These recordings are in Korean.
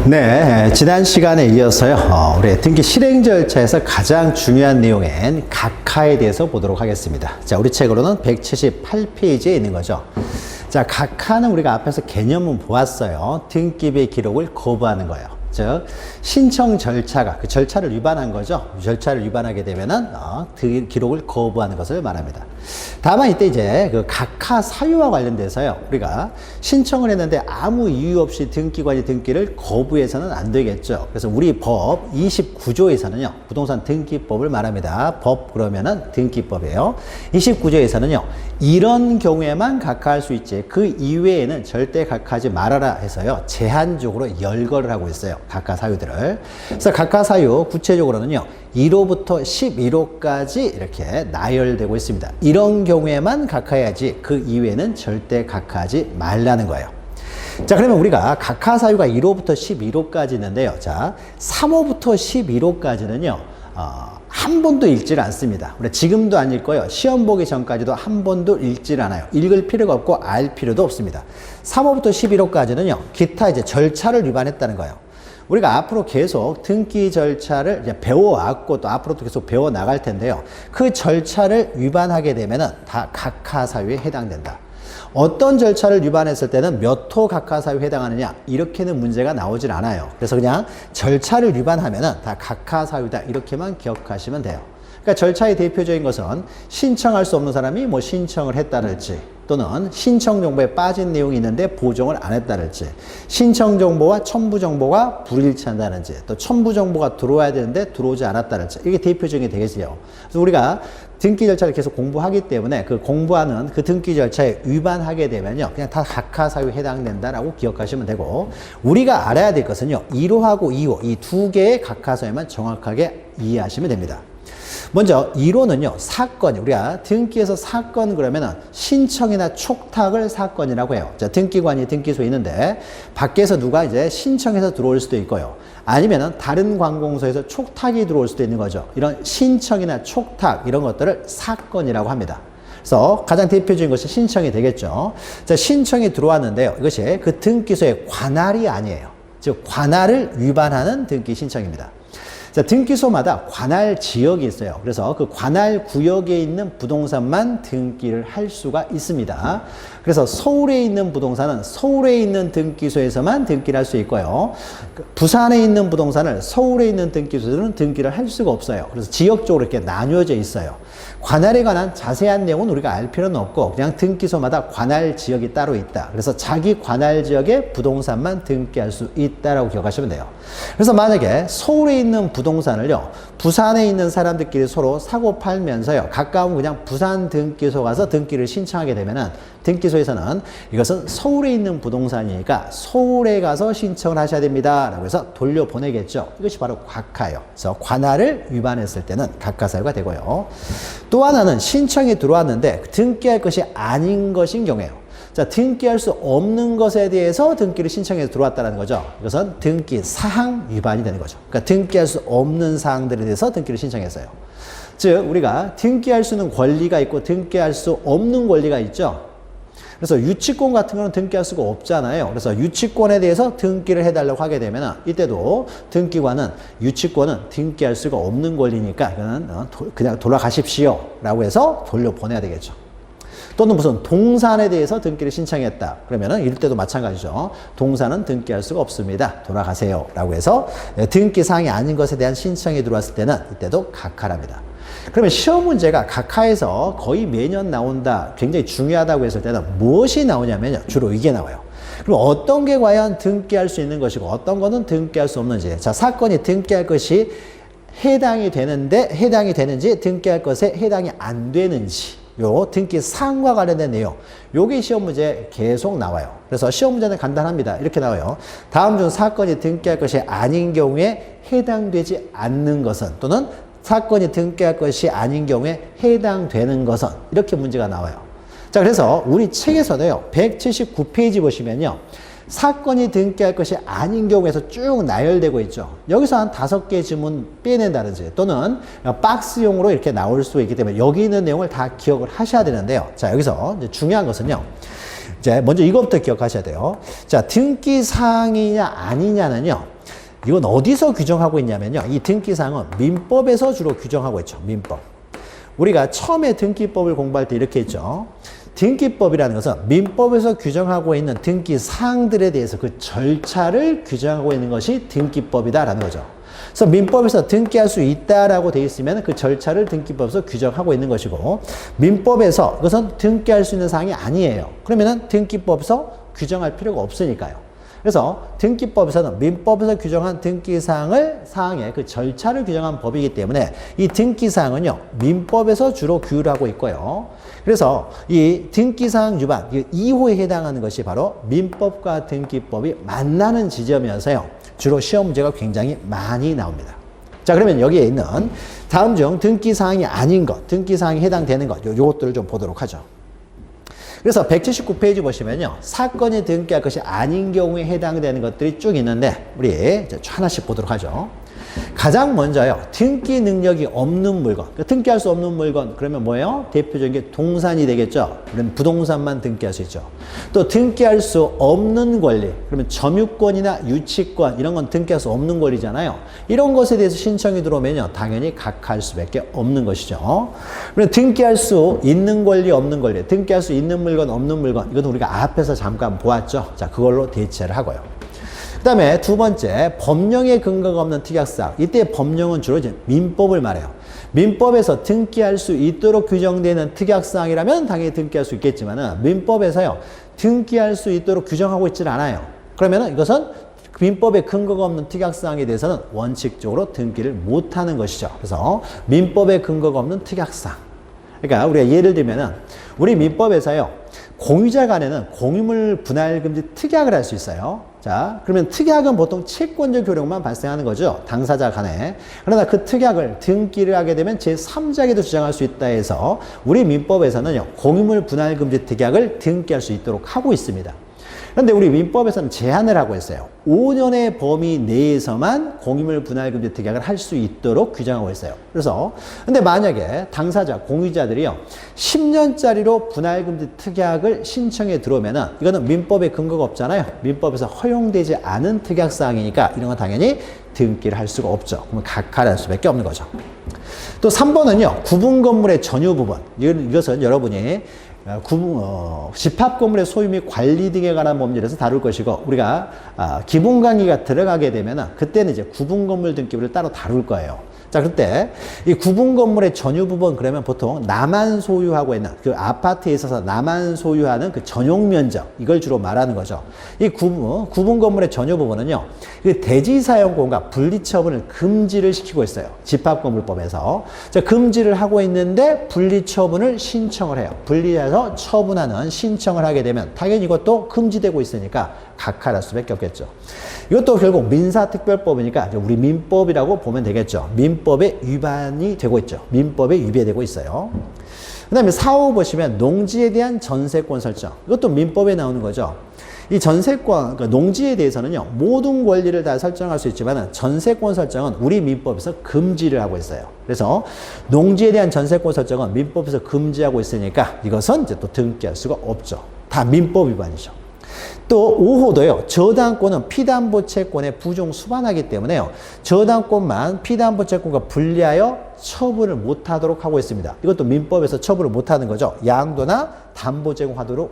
네, 지난 시간에 이어서요, 우리 등기 실행 절차에서 가장 중요한 내용인 각하에 대해서 보도록 하겠습니다. 자, 우리 책으로는 178페이지에 있는 거죠. 자, 각하는 우리가 앞에서 개념은 보았어요. 등기부의 기록을 거부하는 거예요. 즉, 신청 절차가 그 절차를 위반한 거죠. 절차를 위반하게 되면은 기록을 거부하는 것을 말합니다. 다만 이때 이제 그 각하 사유와 관련돼서요, 우리가 신청을 했는데 아무 이유 없이 등기관이 등기를 거부해서는 안 되겠죠. 그래서 우리 법 29조에서는요, 부동산 등기법을 말합니다. 법 그러면은 등기법이에요. 29조에서는요, 이런 경우에만 각하할 수 있지 그 이외에는 절대 각하하지 말아라 해서요, 제한적으로 열거를 하고 있어요. 각하 사유들을. 그래서 각하 사유 구체적으로는요, 1호부터 11호까지 이렇게 나열되고 있습니다. 이런 경우에만 각하해야지 그 이외에는 절대 각하하지 말라는 거예요. 자, 그러면 우리가 각하 사유가 1호부터 11호까지 있는데요. 자, 3호부터 11호까지는요, 한 번도 읽지를 않습니다. 우리 지금도 안 읽고요. 시험 보기 전까지도 한 번도 읽지를 않아요. 읽을 필요가 없고 알 필요도 없습니다. 3호부터 11호까지는요, 기타 이제 절차를 위반했다는 거예요. 우리가 앞으로 계속 등기 절차를 이제 배워왔고 또 앞으로도 계속 배워 나갈 텐데요. 그 절차를 위반하게 되면은 다 각하 사유에 해당된다. 어떤 절차를 위반했을 때는 몇 호 각하 사유에 해당하느냐, 이렇게는 문제가 나오질 않아요. 그래서 그냥 절차를 위반하면은 다 각하 사유다, 이렇게만 기억하시면 돼요. 그러니까 절차의 대표적인 것은 신청할 수 없는 사람이 뭐 신청을 했다랄지, 또는 신청 정보에 빠진 내용이 있는데 보정을 안 했다랄지, 신청 정보와 첨부 정보가 불일치한다든지, 또 첨부 정보가 들어와야 되는데 들어오지 않았다랄지, 이게 대표적인 게 되겠어요. 그래서 우리가 등기 절차를 계속 공부하기 때문에 그 공부하는 그 등기 절차에 위반하게 되면요, 그냥 다 각하 사유에 해당된다라고 기억하시면 되고, 우리가 알아야 될 것은요, 1호하고 2호 이 두 개의 각하 사유만 정확하게 이해하시면 됩니다. 먼저 1호는요, 사건, 우리가 등기에서 사건 그러면은 신청이나 촉탁을 사건이라고 해요. 자, 등기관이 등기소에 있는데 밖에서 누가 이제 신청해서 들어올 수도 있고요, 아니면은 다른 관공서에서 촉탁이 들어올 수도 있는 거죠. 이런 신청이나 촉탁, 이런 것들을 사건이라고 합니다. 그래서 가장 대표적인 것이 신청이 되겠죠. 자, 신청이 들어왔는데요, 이것이 그 등기소의 관할이 아니에요. 즉 관할을 위반하는 등기 신청입니다. 자, 등기소마다 관할 지역이 있어요. 그래서 그 관할 구역에 있는 부동산만 등기를 할 수가 있습니다. 그래서 서울에 있는 부동산은 서울에 있는 등기소에서만 등기를 할 수 있고요. 부산에 있는 부동산을 서울에 있는 등기소에서는 등기를 할 수가 없어요. 그래서 지역적으로 이렇게 나뉘어져 있어요. 관할에 관한 자세한 내용은 우리가 알 필요는 없고 그냥 등기소마다 관할 지역이 따로 있다. 그래서 자기 관할 지역에 부동산만 등기할 수 있다라고 기억하시면 돼요. 그래서 만약에 서울에 있는 부동산을요, 부산에 있는 사람들끼리 서로 사고 팔면서요, 가까운 그냥 부산 등기소 가서 등기를 신청하게 되면은 등기소에서는 이것은 서울에 있는 부동산이니까 서울에 가서 신청을 하셔야 됩니다 라고 해서 돌려보내겠죠. 이것이 바로 각하예요. 그래서 관할을 위반했을 때는 각하 사유가 되고요. 또 하나는 신청이 들어왔는데 등기할 것이 아닌 것인 경우에요. 자, 등기할 수 없는 것에 대해서 등기를 신청해서 들어왔다는 거죠. 이것은 등기 사항 위반이 되는 거죠. 그러니까 등기할 수 없는 사항들에 대해서 등기를 신청했어요. 즉, 우리가 등기할 수 있는 권리가 있고 등기할 수 없는 권리가 있죠. 그래서 유치권 같은 거는 등기할 수가 없잖아요. 그래서 유치권에 대해서 등기를 해달라고 하게 되면 이때도 등기관은 유치권은 등기할 수가 없는 권리니까 이거는 그냥 돌아가십시오 라고 해서 돌려보내야 되겠죠. 또는 무슨 동산에 대해서 등기를 신청했다 그러면은 이럴 때도 마찬가지죠. 동산은 등기할 수가 없습니다. 돌아가세요 라고 해서 등기 사항이 아닌 것에 대한 신청이 들어왔을 때는 이때도 각하랍니다. 그러면 시험 문제가 각하에서 거의 매년 나온다, 굉장히 중요하다고 했을 때는 무엇이 나오냐면요, 주로 이게 나와요. 그럼 어떤 게 과연 등기할 수 있는 것이고 어떤 거는 등기할 수 없는지, 자, 사건이 등기할 것이 해당이 되는지 등기할 것에 해당이 안 되는지, 요 등기 사항과 관련된 내용, 요게 시험 문제에 계속 나와요. 그래서 시험 문제는 간단합니다. 이렇게 나와요. 다음 중 사건이 등기할 것이 아닌 경우에 해당되지 않는 것은, 또는 사건이 등기할 것이 아닌 경우에 해당되는 것은, 이렇게 문제가 나와요. 자, 그래서 우리 책에서도요, 179페이지 보시면요, 사건이 등기할 것이 아닌 경우에서 쭉 나열되고 있죠. 여기서 한 5개 지문 빼낸다든지, 또는 박스용으로 이렇게 나올 수 있기 때문에 여기 있는 내용을 다 기억을 하셔야 되는데요. 자, 여기서 이제 중요한 것은요, 이제 먼저 이것부터 기억하셔야 돼요. 자, 등기 사항이냐 아니냐는요, 이건 어디서 규정하고 있냐면요. 이 등기사항은 민법에서 주로 규정하고 있죠. 민법. 우리가 처음에 등기법을 공부할 때 이렇게 했죠. 등기법이라는 것은 민법에서 규정하고 있는 등기사항들에 대해서 그 절차를 규정하고 있는 것이 등기법이다라는 거죠. 그래서 민법에서 등기할 수 있다라고 되어 있으면 그 절차를 등기법에서 규정하고 있는 것이고, 민법에서 그것은 등기할 수 있는 사항이 아니에요. 그러면은 등기법에서 규정할 필요가 없으니까요. 그래서 등기법에서는 민법에서 규정한 등기사항의 그 절차를 규정한 법이기 때문에 이 등기사항은요, 민법에서 주로 규율하고 있고요. 그래서 이 등기사항 위반, 2호에 해당하는 것이 바로 민법과 등기법이 만나는 지점이어서요, 주로 시험 문제가 굉장히 많이 나옵니다. 자, 그러면 여기에 있는 다음 중 등기사항이 아닌 것, 등기사항에 해당되는 것, 요것들을 좀 보도록 하죠. 그래서 179페이지 보시면요, 사건이 등기할 것이 아닌 경우에 해당되는 것들이 쭉 있는데, 우리 이제 하나씩 보도록 하죠. 가장 먼저요, 등기 능력이 없는 물건. 그러니까 등기할 수 없는 물건, 그러면 뭐예요? 대표적인 게 동산이 되겠죠. 그러면 부동산만 등기할 수 있죠. 또 등기할 수 없는 권리, 그러면 점유권이나 유치권, 이런 건 등기할 수 없는 권리잖아요. 이런 것에 대해서 신청이 들어오면요, 당연히 각하할 수밖에 없는 것이죠. 그러면 등기할 수 있는 권리, 없는 권리, 등기할 수 있는 물건, 없는 물건, 이것도 우리가 앞에서 잠깐 보았죠. 자, 그걸로 대체를 하고요. 그 다음에 두 번째, 법령의 근거가 없는 특약사항. 이때 법령은 주로 이제 민법을 말해요. 민법에서 등기할 수 있도록 규정되는 특약사항이라면 당연히 등기할 수 있겠지만은, 민법에서요, 등기할 수 있도록 규정하고 있지는 않아요. 그러면은 이것은 민법에 근거가 없는 특약사항에 대해서는 원칙적으로 등기를 못하는 것이죠. 그래서 민법에 근거가 없는 특약사항. 그러니까 우리가 예를 들면은, 우리 민법에서요, 공유자 간에는 공유물 분할금지 특약을 할 수 있어요. 자, 그러면 특약은 보통 채권적 효력만 발생하는 거죠. 당사자 간에. 그러나 그 특약을 등기를 하게 되면 제3자에게도 주장할 수 있다 해서 우리 민법에서는요, 공유물 분할금지 특약을 등기할 수 있도록 하고 있습니다. 그런데 우리 민법에서는 제한을 하고 있어요. 5년의 범위 내에서만 공유물 분할금지 특약을 할 수 있도록 규정하고 있어요. 그래서 근데 만약에 당사자, 공유자들이요, 10년짜리로 분할금지 특약을 신청해 들어오면은 이거는 민법에 근거가 없잖아요. 민법에서 허용되지 않은 특약사항이니까 이런 건 당연히 등기를 할 수가 없죠. 그러면 각하할 수밖에 없는 거죠. 또 3번은요, 구분 건물의 전유 부분. 이것은 여러분이 집합 건물의 소유 및 관리 등에 관한 법률에서 다룰 것이고, 우리가 기본 강의가 들어가게 되면 그때는 이제 구분 건물 등기부를 따로 다룰 거예요. 자, 그때 이 구분 건물의 전유 부분, 그러면 보통 나만 소유하고 있는, 그 아파트에 있어서 나만 소유하는 그 전용 면적, 이걸 주로 말하는 거죠. 이 구분 건물의 전유 부분은요, 그 대지 사용 공간 분리 처분을 금지를 시키고 있어요. 집합건물법에서. 자, 금지를 하고 있는데 분리 처분을 신청을 해요. 분리해서 처분하는 신청을 하게 되면 당연히 이것도 금지되고 있으니까 각하할 수밖에 없겠죠. 이것도 결국 민사특별법이니까 우리 민법이라고 보면 되겠죠. 민법에 위반이 되고 있죠. 민법에 위배되고 있어요. 그 다음에 4호 보시면 농지에 대한 전세권 설정. 이것도 민법에 나오는 거죠. 이 전세권, 그러니까 농지에 대해서는요, 모든 권리를 다 설정할 수 있지만 전세권 설정은 우리 민법에서 금지를 하고 있어요. 그래서 농지에 대한 전세권 설정은 민법에서 금지하고 있으니까 이것은 이제 또 등기할 수가 없죠. 다 민법 위반이죠. 또 5호도요. 저당권은 피담보채권에 부종 수반하기 때문에요. 저당권만 피담보채권과 분리하여 처분을 못하도록 하고 있습니다. 이것도 민법에서 처분을 못하는 거죠. 양도나 담보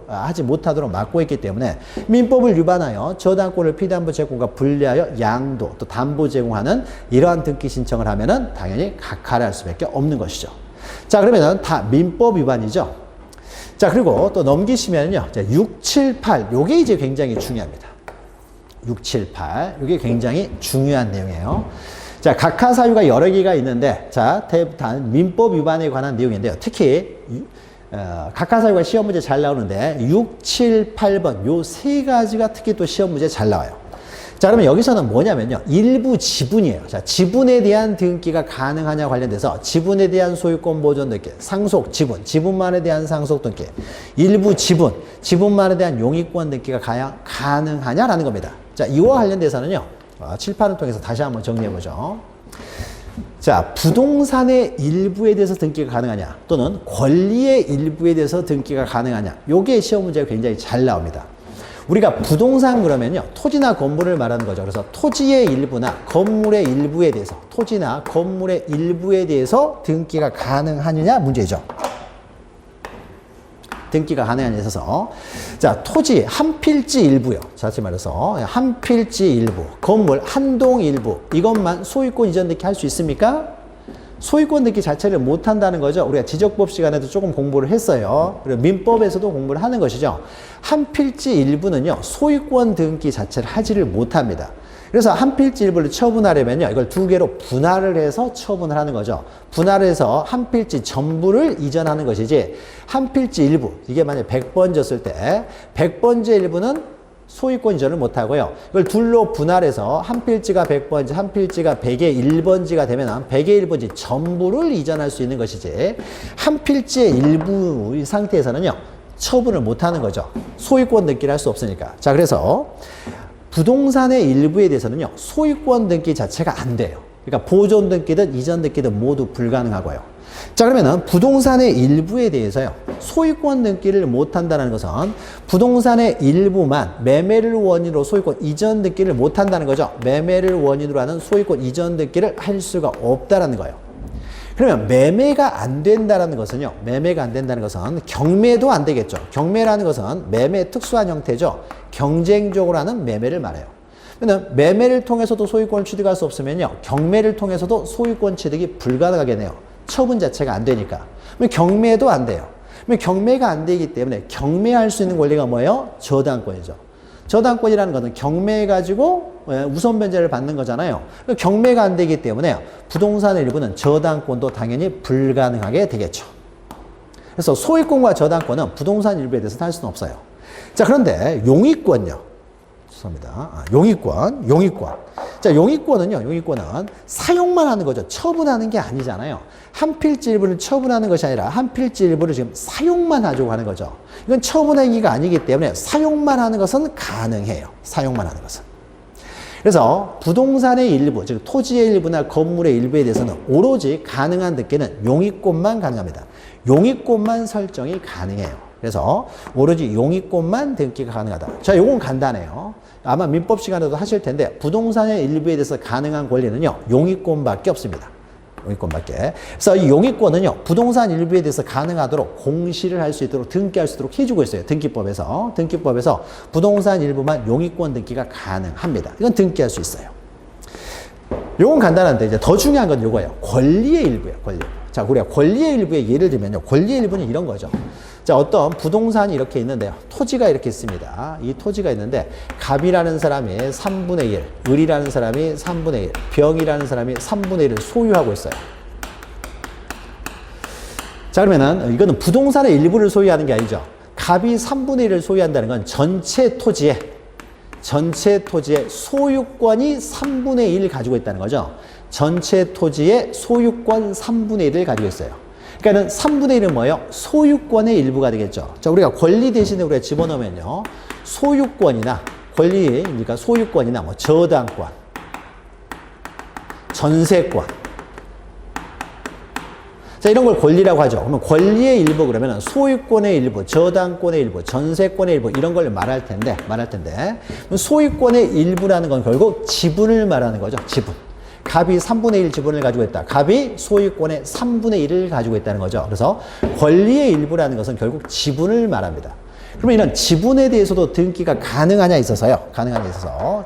하지 못하도록 막고 있기 때문에 민법을 위반하여 저당권을 피담보채권과 분리하여 양도 또 담보 제공하는 이러한 등기 신청을 하면은 당연히 각하를 할 수밖에 없는 것이죠. 자, 그러면은 다 민법 위반이죠. 자, 그리고 또 넘기시면요. 6, 7, 8. 요게 이제 굉장히 중요합니다. 6, 7, 8. 요게 굉장히 중요한 내용이에요. 자, 각하 사유가 여러 개가 있는데, 자, 대부분 민법 위반에 관한 내용인데요. 특히, 각하 사유가 시험 문제 잘 나오는데, 6, 7, 8번. 요 세 가지가 특히 또 시험 문제 잘 나와요. 자, 그러면 여기서는 뭐냐면요. 일부 지분이에요. 자, 지분에 대한 등기가 가능하냐 관련돼서 지분에 대한 소유권 보존 등기, 상속 지분, 지분만에 대한 상속 등기, 일부 지분, 지분만에 대한 용익권 등기가 가능하냐라는 겁니다. 자, 이와 관련돼서는요. 7, 8을 통해서 다시 한번 정리해보죠. 자, 부동산의 일부에 대해서 등기가 가능하냐, 또는 권리의 일부에 대해서 등기가 가능하냐. 요게 시험 문제가 굉장히 잘 나옵니다. 우리가 부동산 그러면요, 토지나 건물을 말하는 거죠. 그래서 토지의 일부나 건물의 일부에 대해서, 토지나 건물의 일부에 대해서 등기가 가능하느냐 문제죠. 등기가 가능한 데 있어서, 자, 토지 한 필지 일부요. 다시 말해서 한 필지 일부, 건물 한 동 일부, 이것만 소유권 이전 등기 할 수 있습니까? 소유권 등기 자체를 못 한다는 거죠. 우리가 지적법 시간에도 조금 공부를 했어요. 그리고 민법에서도 공부를 하는 것이죠. 한 필지 일부는요, 소유권 등기 자체를 하지를 못합니다. 그래서 한 필지 일부를 처분하려면요, 이걸 두 개로 분할을 해서 처분을 하는 거죠. 분할을 해서 한 필지 전부를 이전하는 것이지, 한 필지 일부, 이게 만약에 100번졌을 때 100번째 일부는 소유권 이전을 못하고요. 이걸 둘로 분할해서 한 필지가 100번지, 한 필지가 100의 1번지가 되면 100의 1번지 전부를 이전할 수 있는 것이지, 한 필지의 일부 상태에서는요, 처분을 못하는 거죠. 소유권 등기를 할 수 없으니까. 자, 그래서 부동산의 일부에 대해서는요, 소유권 등기 자체가 안 돼요. 그러니까 보존 등기든 이전 등기든 모두 불가능하고요. 자, 그러면은 부동산의 일부에 대해서요, 소유권 등기를 못 한다는 것은 부동산의 일부만 매매를 원인으로 소유권 이전 등기를 못 한다는 거죠. 매매를 원인으로 하는 소유권 이전 등기를 할 수가 없다라는 거예요. 그러면 매매가 안 된다는 것은요, 매매가 안 된다는 것은 경매도 안 되겠죠. 경매라는 것은 매매의 특수한 형태죠. 경쟁적으로 하는 매매를 말해요. 그러면 매매를 통해서도 소유권을 취득할 수 없으면요, 경매를 통해서도 소유권 취득이 불가능하겠네요. 처분 자체가 안 되니까. 그럼 경매도 안 돼요. 그럼 경매가 안 되기 때문에 경매할 수 있는 권리가 뭐예요? 저당권이죠. 저당권이라는 것은 경매해가지고 우선 변제를 받는 거잖아요. 경매가 안 되기 때문에 부동산의 일부는 저당권도 당연히 불가능하게 되겠죠. 그래서 소유권과 저당권은 부동산 일부에 대해서 할 수는 없어요. 자, 그런데 용익권요. 죄송합니다. 용익권. 자, 용익권은 사용만 하는 거죠. 처분하는 게 아니잖아요. 한 필지 일부를 처분하는 것이 아니라 한 필지 일부를 지금 사용만 하려고 하는 거죠. 이건 처분 행위가 아니기 때문에 사용만 하는 것은 가능해요. 사용만 하는 것은. 그래서 부동산의 일부, 즉 토지의 일부나 건물의 일부에 대해서는 오로지 가능한 등기는 용익권만 가능합니다. 용익권만 설정이 가능해요. 그래서 오로지 용익권만 등기가 가능하다. 자, 요건 간단해요. 아마 민법 시간에도 하실 텐데, 부동산의 일부에 대해서 가능한 권리는요, 용익권밖에 없습니다. 용익권밖에. 그래서 이 용익권은요, 부동산 일부에 대해서 가능하도록 공시를 할 수 있도록, 등기할 수 있도록 해주고 있어요. 등기법에서 부동산 일부만 용익권 등기가 가능합니다. 이건 등기할 수 있어요. 요건 간단한데, 이제 더 중요한 건 요거예요. 권리의 일부예요. 권리. 자, 우리가 권리의 일부의 예를 들면요, 권리의 일부는 이런 거죠. 자, 어떤 부동산이 이렇게 있는데요, 토지가 이렇게 있습니다. 이 토지가 있는데, 갑이라는 사람이 3분의 1, 을이라는 사람이 3분의 1, 병이라는 사람이 3분의 1을 소유하고 있어요. 자, 그러면은 이거는 부동산의 일부를 소유하는 게 아니죠. 갑이 3분의 1을 소유한다는 건 전체 토지의 소유권이 3분의 1을 가지고 있다는 거죠. 전체 토지의 소유권 3분의 1을 가지고 있어요. 그러니까 3분의 1은 뭐예요? 소유권의 일부가 되겠죠. 자, 우리가 권리 대신에 우리가 집어넣으면요, 소유권이나 권리, 그러니까 소유권이나 뭐 저당권, 전세권, 자, 이런 걸 권리라고 하죠. 그러면 권리의 일부 그러면 소유권의 일부, 저당권의 일부, 전세권의 일부, 이런 걸 말할 텐데 소유권의 일부라는 건 결국 지분을 말하는 거죠. 지분. 갑이 3분의 1 지분을 가지고 있다. 갑이 소유권의 3분의 1을 가지고 있다는 거죠. 그래서 권리의 일부라는 것은 결국 지분을 말합니다. 그러면 이런 지분에 대해서도 등기가 가능하냐 있어서요.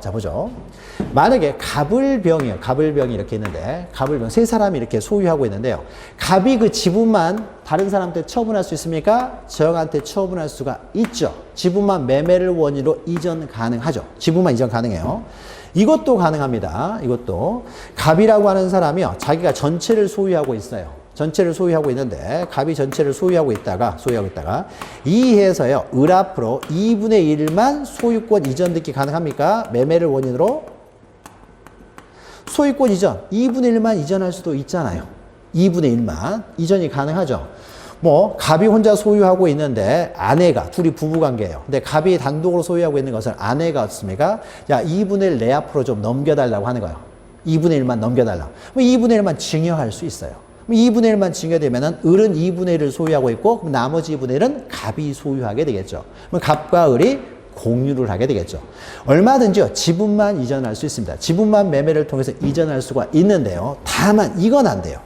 자, 보죠. 만약에 갑을병이에요. 갑을병이 이렇게 있는데, 갑을병 세 사람이 이렇게 소유하고 있는데요. 갑이 그 지분만 다른 사람한테 처분할 수 있습니까? 저한테 처분할 수가 있죠. 지분만 매매를 원인으로 이전 가능하죠. 지분만 이전 가능해요. 이것도 가능합니다. 이것도. 갑이라고 하는 사람이요, 자기가 전체를 소유하고 있어요. 전체를 소유하고 있는데, 갑이 전체를 소유하고 있다가 이해서요, 을 앞으로 2분의 1만 소유권 이전 등기 가능합니까? 매매를 원인으로 소유권 이전 2분의 1만 이전할 수도 있잖아요. 2분의 1만 이전이 가능하죠. 뭐 갑이 혼자 소유하고 있는데 아내가, 둘이 부부관계예요. 근데 갑이 단독으로 소유하고 있는 것을 아내가 어떻습니까? 야, 2분의 1 내 앞으로 좀 넘겨달라고 하는 거예요. 2분의 1만 넘겨달라고. 2분의 1만 증여할 수 있어요. 2분의 1만 증여되면은 을은 2분의 1을 소유하고 있고, 그럼 나머지 2분의 1은 갑이 소유하게 되겠죠. 그럼 갑과 을이 공유를 하게 되겠죠. 얼마든지요, 지분만 이전할 수 있습니다. 지분만 매매를 통해서 이전할 수가 있는데요. 다만 이건 안 돼요.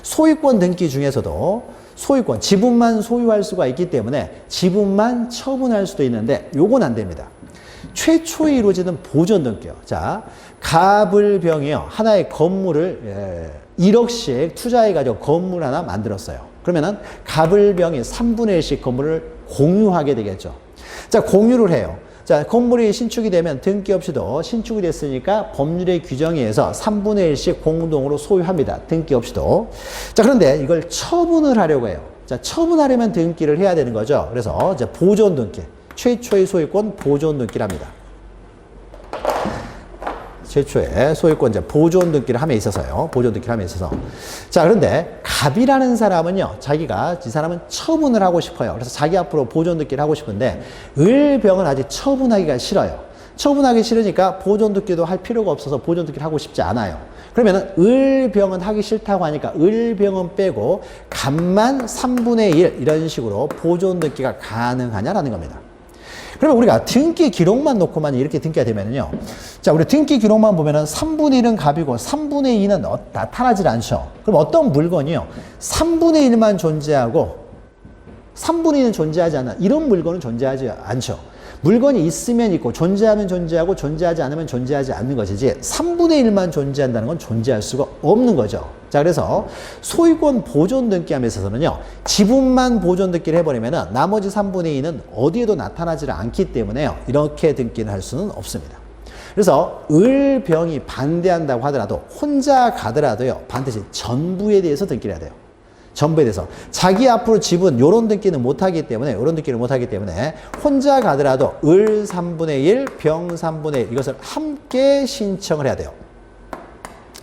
소유권 등기 중에서도 소유권, 지분만 소유할 수가 있기 때문에 지분만 처분할 수도 있는데 요건 안 됩니다. 최초에 이루어지는 보존 등기요. 자, 갑을병이요. 하나의 건물을 1억씩 투자해가지고 건물 하나 만들었어요. 그러면은 갑을병이 3분의 1씩 건물을 공유하게 되겠죠. 자, 공유를 해요. 자, 건물이 신축이 되면 등기 없이도 신축이 됐으니까 법률의 규정에 의해서 3분의 1씩 공동으로 소유합니다. 등기 없이도. 자, 그런데 이걸 처분을 하려고 해요. 자, 처분하려면 등기를 해야 되는 거죠. 그래서 이제 보존 등기, 최초의 소유권 보존 등기랍니다. 최초의 소유권 이제 보존 등기를 함에 있어서요. 보존 등기를 함에 있어서. 자, 그런데 갑이라는 사람은요, 자기가 이 사람은 처분을 하고 싶어요. 그래서 자기 앞으로 보존 등기를 하고 싶은데 을병은 아직 처분하기가 싫어요. 처분하기 싫으니까 보존 등기도 할 필요가 없어서 보존 등기를 하고 싶지 않아요. 그러면은 을병은 하기 싫다고 하니까 을병은 빼고 갑만 3분의 1 이런 식으로 보존 등기가 가능하냐라는 겁니다. 그러면 우리가 등기 기록만 놓고만 이렇게 등기가 되면요. 자, 우리 등기 기록만 보면은 3분의 1은 갑이고 3분의 2는 나타나질 않죠. 그럼 어떤 물건이요? 3분의 1만 존재하고 3분의 2는 존재하지 않아. 이런 물건은 존재하지 않죠. 물건이 있으면 있고 존재하면 존재하고 존재하지 않으면 존재하지 않는 것이지 3분의 1만 존재한다는 건 존재할 수가 없는 거죠. 자, 그래서 소유권 보존 등기함에 있어서는요, 지분만 보존 등기를 해버리면 나머지 3분의 2는 어디에도 나타나지 않기 때문에요, 이렇게 등기를 할 수는 없습니다. 그래서 을병이 반대한다고 하더라도 혼자 가더라도요, 반드시 전부에 대해서 등기를 해야 돼요. 전부에 대해서. 자기 앞으로 지분, 요런 등기는 못하기 때문에, 요런 등기를 못하기 때문에 혼자 가더라도 을 3분의 1, 병 3분의 1 이것을 함께 신청을 해야 돼요.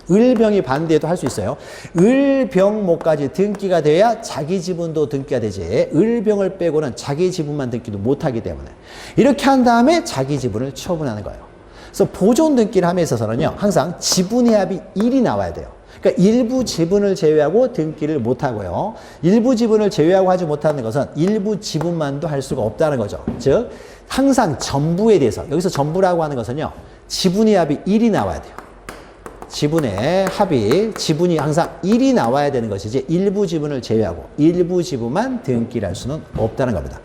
을병이 반대해도 할 수 있어요. 을병목까지 등기가 돼야 자기 지분도 등기가 되지, 을병을 빼고는 자기 지분만 등기도 못하기 때문에 이렇게 한 다음에 자기 지분을 처분하는 거예요. 그래서 보존 등기를 함에 있어서는요, 항상 지분의 합이 1이 나와야 돼요. 그러니까 일부 지분을 제외하고 등기를 못하고요. 일부 지분을 제외하고 하지 못하는 것은 일부 지분만도 할 수가 없다는 거죠. 즉 항상 전부에 대해서, 여기서 전부라고 하는 것은요, 지분의 합이 1이 나와야 돼요. 지분의 합이, 지분이 항상 1이 나와야 되는 것이지 일부 지분을 제외하고 일부 지분만 등기를 할 수는 없다는 겁니다.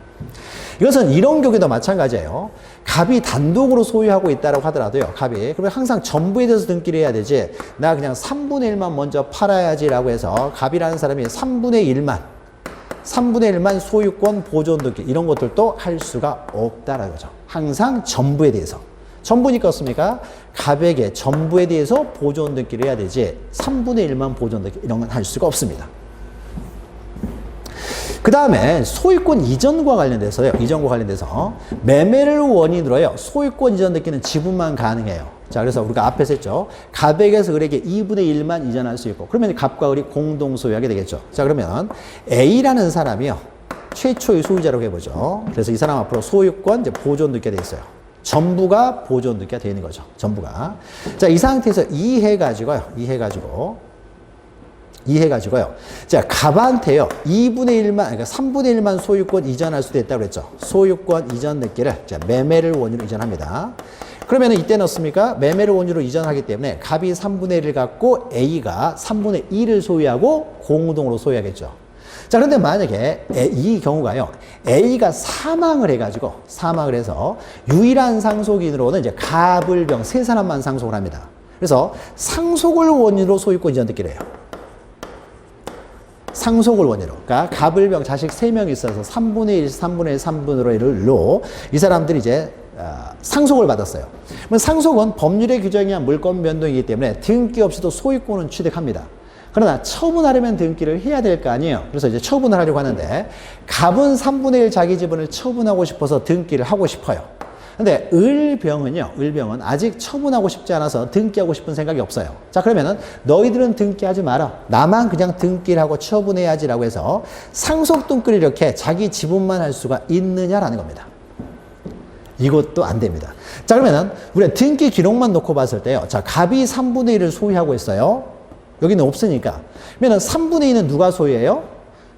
이것은 이런 경우도 마찬가지예요. 갑이 단독으로 소유하고 있다고 하더라도요, 갑이. 그러면 항상 전부에 대해서 등기를 해야 되지, 나 그냥 3분의 1만 먼저 팔아야지라고 해서 갑이라는 사람이 3분의 1만 소유권 보존 등기, 이런 것들도 할 수가 없다라는 거죠. 항상 전부에 대해서. 전부니까 어떻습니까? 갑에게 전부에 대해서 보존 등기를 해야 되지 3분의 1만 보존 등기 이런 건 할 수가 없습니다. 그 다음에 소유권 이전과 관련돼서요. 이전과 관련돼서 매매를 원인으로요, 소유권 이전 등기는 지분만 가능해요. 자, 그래서 우리가 앞에서 했죠. 갑에게서 을에게 2분의 1만 이전할 수 있고, 그러면 갑과 을이 공동 소유하게 되겠죠. 자, 그러면 A라는 사람이요, 최초의 소유자라고 해보죠. 그래서 이 사람 앞으로 소유권 이제 보존 등기가 돼 있어요. 전부가 보존 등기가 되어 있는 거죠. 전부가. 자, 이 상태에서 이해가지고요. 자, 갑한테요, 2분의 1만, 그러니까 3분의 1만 소유권 이전할 수도 있다고 그랬죠. 소유권 이전 등기를, 자, 매매를 원유로 이전합니다. 그러면 이때는 어떻습니까? 매매를 원유로 이전하기 때문에 갑이 3분의 1을 갖고 A가 3분의 2를 소유하고 공동으로 소유하겠죠. 자, 그런데 만약에 이 경우가요, A가 사망을 해서 유일한 상속인으로는 이제 갑을 병 세 사람만 상속을 합니다. 그래서 상속을 원인으로 소유권 이전 등기를 해요. 상속을 원인으로. 그러니까 갑을 병 자식 3명이 있어서 3분의 1, 3분의 1, 3분의 1로 이 사람들이 이제 상속을 받았어요. 그러면 상속은 법률의 규정에 의한 물권 변동이기 때문에 등기 없이도 소유권은 취득합니다. 그러나 처분하려면 등기를 해야 될 거 아니에요. 그래서 이제 처분을 하려고 하는데 갑은 3분의 1 자기 지분을 처분하고 싶어서 등기를 하고 싶어요. 근데 을병은 아직 처분하고 싶지 않아서 등기하고 싶은 생각이 없어요. 자, 그러면은 너희들은 등기하지 마라. 나만 그냥 등기를 하고 처분해야지라고 해서 상속 등기를 이렇게 자기 지분만 할 수가 있느냐라는 겁니다. 이것도 안 됩니다. 자, 그러면은 우리가 등기 기록만 놓고 봤을 때요. 자, 갑이 3분의 1을 소유하고 있어요. 여기는 없으니까. 그러면 3분의 2는 누가 소유해요?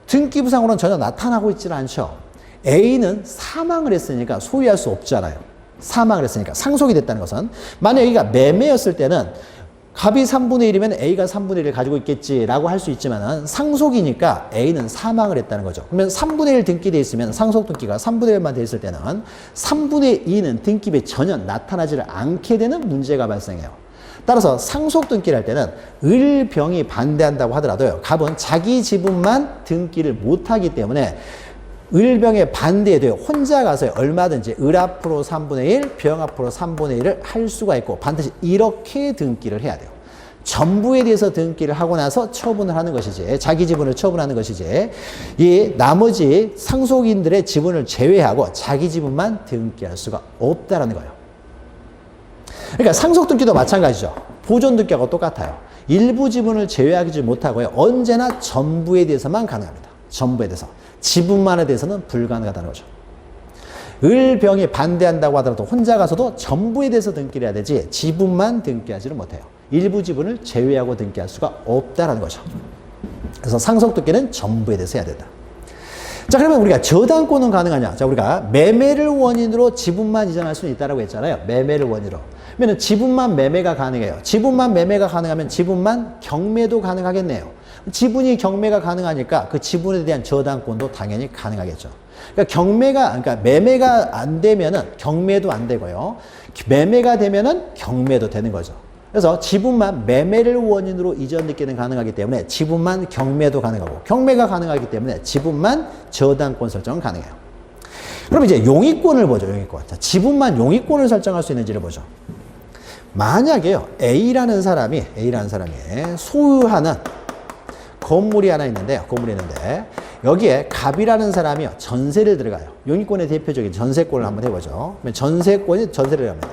등기부상으로는 전혀 나타나고 있지는 않죠. A는 사망을 했으니까 소유할 수 없잖아요. 사망을 했으니까. 상속이 됐다는 것은. 만약 여기가 매매였을 때는 갑이 3분의 1이면 A가 3분의 1을 가지고 있겠지라고 할 수 있지만은 상속이니까 A는 사망을 했다는 거죠. 그러면 3분의 1 등기되어 있으면 상속 등기가 3분의 1만 되어 있을 때는 3분의 2는 등기부에 전혀 나타나지 않게 되는 문제가 발생해요. 따라서 상속 등기를 할 때는 을병이 반대한다고 하더라도요. 갑은 자기 지분만 등기를 못하기 때문에 을병에 반대해도 혼자 가서 얼마든지 을 앞으로 3분의 1, 병 앞으로 3분의 1을 할 수가 있고 반드시 이렇게 등기를 해야 돼요. 전부에 대해서 등기를 하고 나서 처분을 하는 것이지, 자기 지분을 처분하는 것이지, 이 나머지 상속인들의 지분을 제외하고 자기 지분만 등기할 수가 없다라는 거예요. 그러니까 상속 등기도 마찬가지죠. 보존 등기하고 똑같아요. 일부 지분을 제외하지 못하고요. 언제나 전부에 대해서만 가능합니다. 전부에 대해서. 지분만에 대해서는 불가능하다는 거죠. 을병이 반대한다고 하더라도 혼자 가서도 전부에 대해서 등기를 해야 되지 지분만 등기하지는 못해요. 일부 지분을 제외하고 등기할 수가 없다는 거죠. 그래서 상속 등기는 전부에 대해서 해야 된다. 자, 그러면 우리가 저당권은 가능하냐? 자, 우리가 매매를 원인으로 지분만 이전할 수는 있다고 했잖아요. 매매를 원인으로. 그러면 지분만 매매가 가능해요. 지분만 매매가 가능하면 지분만 경매도 가능하겠네요. 지분이 경매가 가능하니까 그 지분에 대한 저당권도 당연히 가능하겠죠. 그러니까 매매가 안 되면은 경매도 안 되고요. 매매가 되면은 경매도 되는 거죠. 그래서 지분만 매매를 원인으로 이전 등기는 가능하기 때문에 지분만 경매도 가능하고 경매가 가능하기 때문에 지분만 저당권 설정은 가능해요. 그럼 이제 용의권을 보죠. 용의권. 자, 지분만 용의권을 설정할 수 있는지를 보죠. 만약에요. A라는 사람이 소유하는 건물이 하나 있는데요. 건물이 있는데 여기에 갑이라는 사람이요. 전세를 들어가요. 용의권의 대표적인 전세권을 한번 해보죠. 전세권이 전세를 합니다.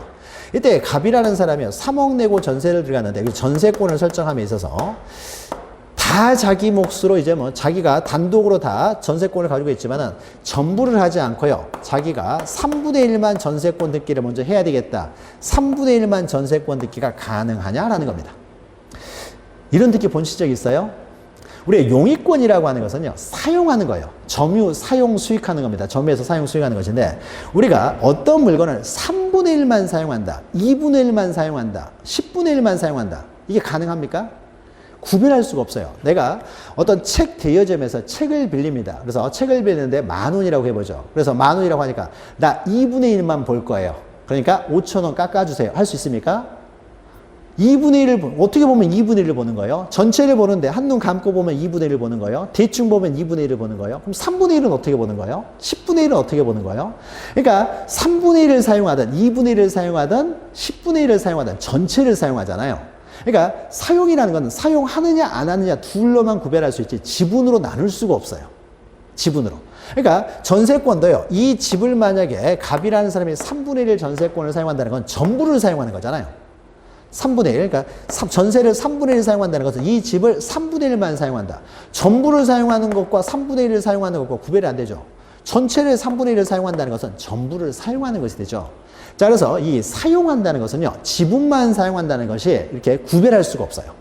이때 갑이라는 사람이요. 3억 내고 전세를 들어갔는데 전세권을 설정함에 있어서 다 자기 몫으로 이제 뭐 자기가 단독으로 다 전세권을 가지고 있지만은 전부를 하지 않고요. 자기가 3분의 1만 전세권 등기를 먼저 해야 되겠다. 3분의 1만 전세권 등기가 가능하냐라는 겁니다. 이런 등기 보신 적 있어요? 우리가 용의권이라고 하는 것은요, 사용하는 거예요. 점유, 사용, 수익하는 겁니다. 점유해서 사용, 수익하는 것인데, 우리가 어떤 물건을 3분의 1만 사용한다, 2분의 1만 사용한다, 10분의 1만 사용한다. 이게 가능합니까? 구별할 수가 없어요. 내가 어떤 책 대여점에서 책을 빌립니다. 그래서 책을 빌리는데 10,000원이라고 해보죠. 그래서 10,000원이라고 하니까, 나 2분의 1만 볼 거예요. 그러니까 5,000원 깎아주세요. 할 수 있습니까? 2분의 1을, 어떻게 보면 2분의 1을 보는 거예요? 전체를 보는데 한눈 감고 보면 2분의 1을 보는 거예요? 대충 보면 2분의 1을 보는 거예요? 그럼 3분의 1은 어떻게 보는 거예요? 10분의 1은 어떻게 보는 거예요? 그러니까 3분의 1을 사용하든 2분의 1을 사용하든 10분의 1을 사용하든 전체를 사용하잖아요. 그러니까 사용이라는 건 사용하느냐 안 하느냐 둘로만 구별할 수 있지 지분으로 나눌 수가 없어요. 지분으로. 그러니까 전세권도요. 이 집을 만약에 갑이라는 사람이 3분의 1 전세권을 사용한다는 건 전부를 사용하는 거잖아요. 3분의 1, 그러니까 전세를 3분의 1 사용한다는 것은 이 집을 3분의 1만 사용한다. 전부를 사용하는 것과 3분의 1을 사용하는 것과 구별이 안 되죠. 전체를 3분의 1을 사용한다는 것은 전부를 사용하는 것이 되죠. 자, 그래서 이 사용한다는 것은요, 지분만 사용한다는 것이 이렇게 구별할 수가 없어요.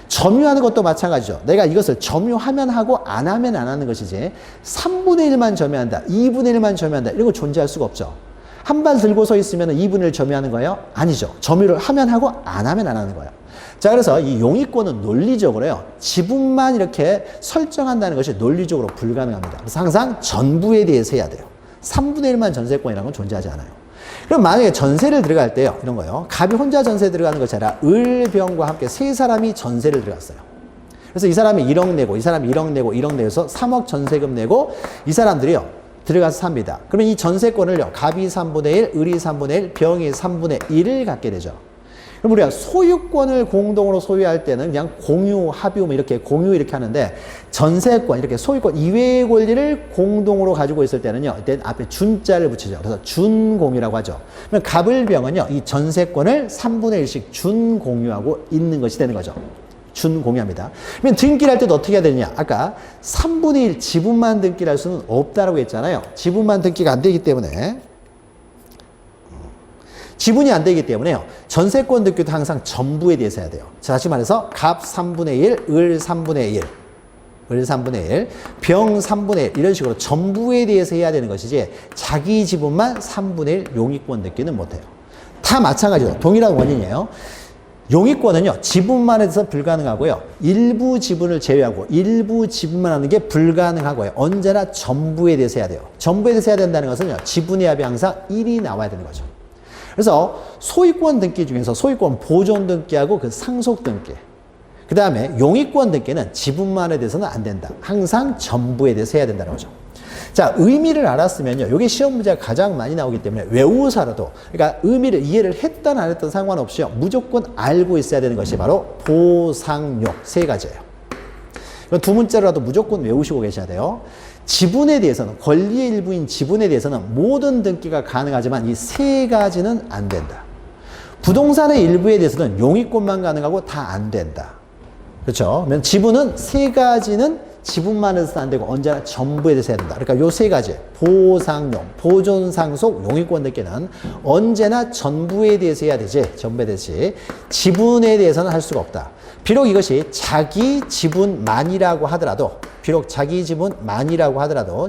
점유하는 것도 마찬가지죠. 내가 이것을 점유하면 하고 안 하면 안 하는 것이지 3분의 1만 점유한다, 2분의 1만 점유한다 이런 거 존재할 수가 없죠. 한 발 들고 서 있으면 2분의 1 점유하는 거예요? 아니죠. 점유를 하면 하고 안 하면 안 하는 거예요. 자, 그래서 이 용의권은 논리적으로요, 지분만 이렇게 설정한다는 것이 논리적으로 불가능합니다. 그래서 항상 전부에 대해서 해야 돼요. 3분의 1만 전세권이라는 건 존재하지 않아요. 그럼 만약에 전세를 들어갈 때요, 이런 거요. 갑이 혼자 전세 들어가는 것이 아니라 을병과 함께 세 사람이 전세를 들어갔어요. 그래서 이 사람이 1억 내고, 이 사람이 1억 내고, 1억 내서 3억 전세금 내고, 이 사람들이요, 들어가서 삽니다. 그러면 이 전세권을요, 갑이 3분의 1, 을이 3분의 1, 병이 3분의 1을 갖게 되죠. 그럼 우리가 소유권을 공동으로 소유할 때는 그냥 공유, 합유, 이렇게 공유 이렇게 하는데, 전세권, 이렇게 소유권 이외의 권리를 공동으로 가지고 있을 때는요, 이때 앞에 준자를 붙이죠. 그래서 준공유라고 하죠. 그럼 갑을 병은요, 이 전세권을 3분의 1씩 준공유하고 있는 것이 되는 거죠. 준공유합니다. 그러면 등기를 할 때도 어떻게 해야 되느냐? 아까 3분의 1 지분만 등기를 할 수는 없다라고 했잖아요. 지분만 등기가 안 되기 때문에, 지분이 안 되기 때문에요, 전세권 등기도 항상 전부에 대해서 해야 돼요. 자, 다시 말해서 갑 3분의 1, 을 3분의 1. 을 3분의 1, 병 3분의 1 이런 식으로 전부에 대해서 해야 되는 것이지 자기 지분만 3분의 1 용의권 듣기는 못해요. 다 마찬가지로 동일한 원인이에요. 용의권은요, 지분만에 대해서 불가능하고요. 일부 지분을 제외하고 일부 지분만 하는 게 불가능하고요. 언제나 전부에 대해서 해야 돼요. 전부에 대해서 해야 된다는 것은요, 지분의 합이 항상 1이 나와야 되는 거죠. 그래서 소유권 등기 중에서 소유권 보존 등기하고 그 상속 등기, 그 다음에 용의권 등기는 지분만에 대해서는 안 된다. 항상 전부에 대해서 해야 된다는 거죠. 자, 의미를 알았으면요. 이게 시험 문제가 가장 많이 나오기 때문에 외우서라도, 그러니까 의미를 이해를 했던 안 했던 상관없이요. 무조건 알고 있어야 되는 것이 바로 보상용 세 가지예요. 이건 두 문자라도 무조건 외우시고 계셔야 돼요. 지분에 대해서는, 권리의 일부인 지분에 대해서는 모든 등기가 가능하지만 이 세 가지는 안 된다. 부동산의 일부에 대해서는 용의권만 가능하고 다 안 된다. 그렇죠? 그러면 지분은 세 가지는 지분만 해서는 안 되고 언제나 전부에 대해서 해야 된다. 그러니까 요 세 가지, 보상용, 보존, 상속, 용의권 등기는 언제나 전부에 대해서 해야 되지, 전부에 대해서. 지분에 대해서는 할 수가 없다. 비록 이것이 자기 지분만이라고 하더라도,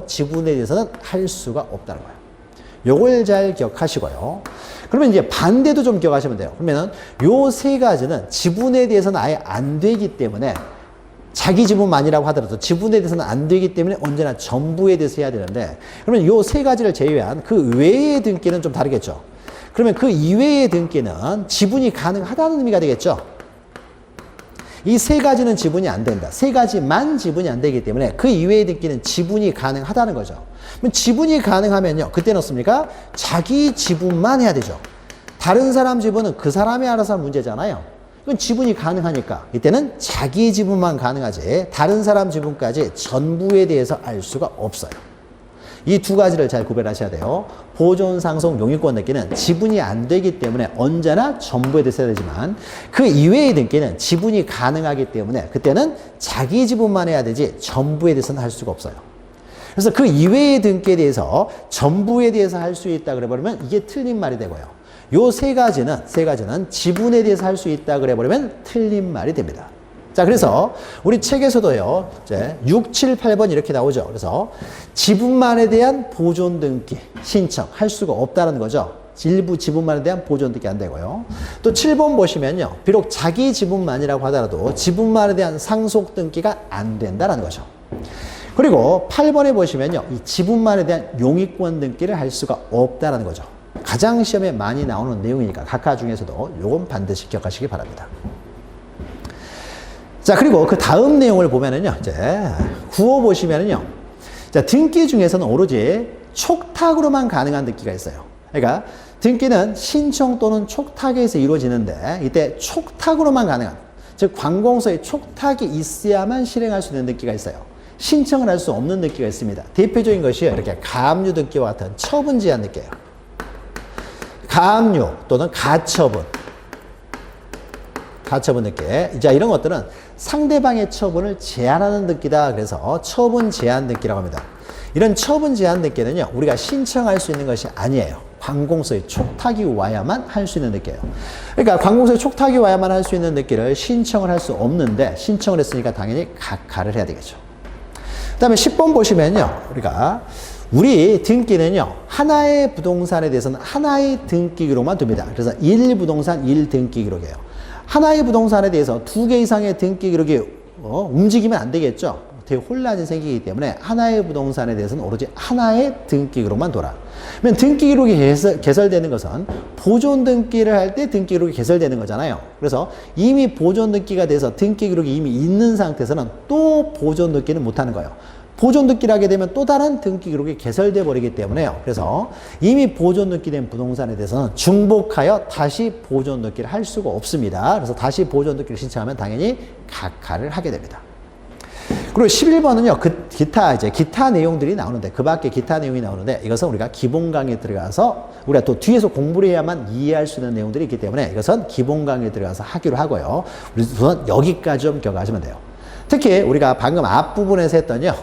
지분에 대해서는 할 수가 없다는 거예요. 요걸 잘 기억하시고요. 그러면 이제 반대도 좀 기억하시면 돼요. 그러면 요 세 가지는 지분에 대해서는 아예 안 되기 때문에, 자기 지분만이라고 하더라도 지분에 대해서는 안 되기 때문에 언제나 전부에 대해서 해야 되는데, 그러면 요 세 가지를 제외한 그 외의 등기는 좀 다르겠죠. 그러면 그 이외의 등기는 지분이 가능하다는 의미가 되겠죠. 이 세 가지는 지분이 안 된다. 세 가지만 지분이 안 되기 때문에 그 이외의 등기는 지분이 가능하다는 거죠. 그럼 지분이 가능하면요, 그때는 어떻습니까? 자기 지분만 해야 되죠. 다른 사람 지분은 그 사람이 알아서 할 문제잖아요. 이건 지분이 가능하니까 이때는 자기 지분만 가능하지 다른 사람 지분까지 전부에 대해서 알 수가 없어요. 이 두 가지를 잘 구별하셔야 돼요. 보존, 상속, 용의권 등기는 지분이 안 되기 때문에 언제나 전부에 대해서 해야 되지만 그 이외의 등기는 지분이 가능하기 때문에 그때는 자기 지분만 해야 되지 전부에 대해서는 할 수가 없어요. 그래서 그 이외의 등기에 대해서 전부에 대해서 할 수 있다 그래버리면 이게 틀린 말이 되고요. 요 세 가지는 지분에 대해서 할 수 있다 그래버리면 틀린 말이 됩니다. 자, 그래서 우리 책에서도요, 이제 6, 7, 8번 이렇게 나오죠. 그래서 지분만에 대한 보존 등기 신청할 수가 없다는 거죠. 일부 지분만에 대한 보존 등기 안 되고요. 또 7번 보시면요, 비록 자기 지분만이라고 하더라도 지분만에 대한 상속 등기가 안 된다는 거죠. 그리고 8번에 보시면요, 이 지분만에 대한 용의권 등기를 할 수가 없다는 거죠. 가장 시험에 많이 나오는 내용이니까 각하 중에서도 요건 반드시 기억하시기 바랍니다. 자, 그리고 그 다음 내용을 보면은요, 이제 9호 보시면은요, 자, 등기 중에서는 오로지 촉탁으로만 가능한 등기가 있어요. 그러니까 등기는 신청 또는 촉탁에 의해서 이루어지는데 이때 촉탁으로만 가능한, 즉 관공서에 촉탁이 있어야만 실행할 수 있는 등기가 있어요. 신청을 할 수 없는 등기가 있습니다. 대표적인 것이 이렇게 가압류 등기와 같은 처분 제한 등기예요. 가압류 또는 가처분 등기. 자, 이런 것들은 상대방의 처분을 제한하는 등기다. 그래서 처분 제한 등기라고 합니다. 이런 처분 제한 등기는요, 우리가 신청할 수 있는 것이 아니에요. 관공서에 촉탁이 와야만 할 수 있는 등기예요. 그러니까 관공서에 촉탁이 와야만 할 수 있는 등기를 신청을 할 수 없는데 신청을 했으니까 당연히 각하를 해야 되겠죠. 그 다음에 10번 보시면요, 우리 등기는요, 하나의 부동산에 대해서는 하나의 등기 기록만 둡니다. 그래서 1부동산 1등기 기록이에요. 하나의 부동산에 대해서 2개 이상의 등기 기록이 움직이면 안 되겠죠. 되게 혼란이 생기기 때문에 하나의 부동산에 대해서는 오로지 하나의 등기 기록만 둬라. 그러면 등기 기록이 개설되는 것은 보존 등기를 할 때 등기 기록이 개설되는 거잖아요. 그래서 이미 보존 등기가 돼서 등기 기록이 이미 있는 상태에서는 또 보존 등기는 못 하는 거예요. 보존 등기를 하게 되면 또 다른 등기 기록이 개설돼 버리기 때문에요. 그래서 이미 보존 등기된 부동산에 대해서는 중복하여 다시 보존 등기를 할 수가 없습니다. 그래서 다시 보존 등기를 신청하면 당연히 각하를 하게 됩니다. 그리고 11번은요, 기타 내용들이 나오는데, 그 밖에 기타 내용이 나오는데, 이것은 우리가 기본 강의에 들어가서, 우리가 또 뒤에서 공부를 해야만 이해할 수 있는 내용들이 있기 때문에, 이것은 기본 강의에 들어가서 하기로 하고요. 우선 여기까지 좀 기억하시면 돼요. 특히 우리가 방금 앞부분에서 했던요,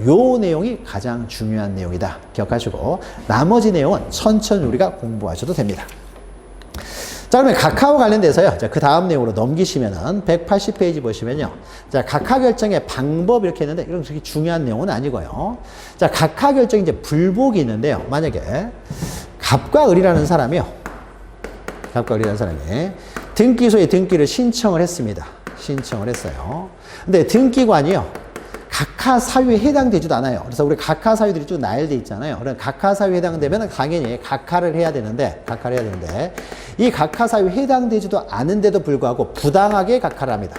요 내용이 가장 중요한 내용이다. 기억하시고, 나머지 내용은 천천히 우리가 공부하셔도 됩니다. 자, 그러면 각하와 관련돼서요. 자, 그 다음 내용으로 넘기시면은 180페이지 보시면요. 자, 각하 결정의 방법 이렇게 했는데 이런 그렇게 중요한 내용은 아니고요. 자, 각하 결정 이제 불복이 있는데요. 만약에 갑과 을이라는 사람이요. 갑과 을이라는 사람이 등기소에 등기를 신청을 했습니다. 신청을 했어요. 근데 등기관이요. 각하 사유에 해당되지도 않아요. 그래서 우리 각하 사유들이 쭉 나열돼 있잖아요. 그럼 각하 사유에 해당되면 당연히 각하를 해야 되는데, 이 각하 사유에 해당되지도 않은데도 불구하고 부당하게 각하를 합니다.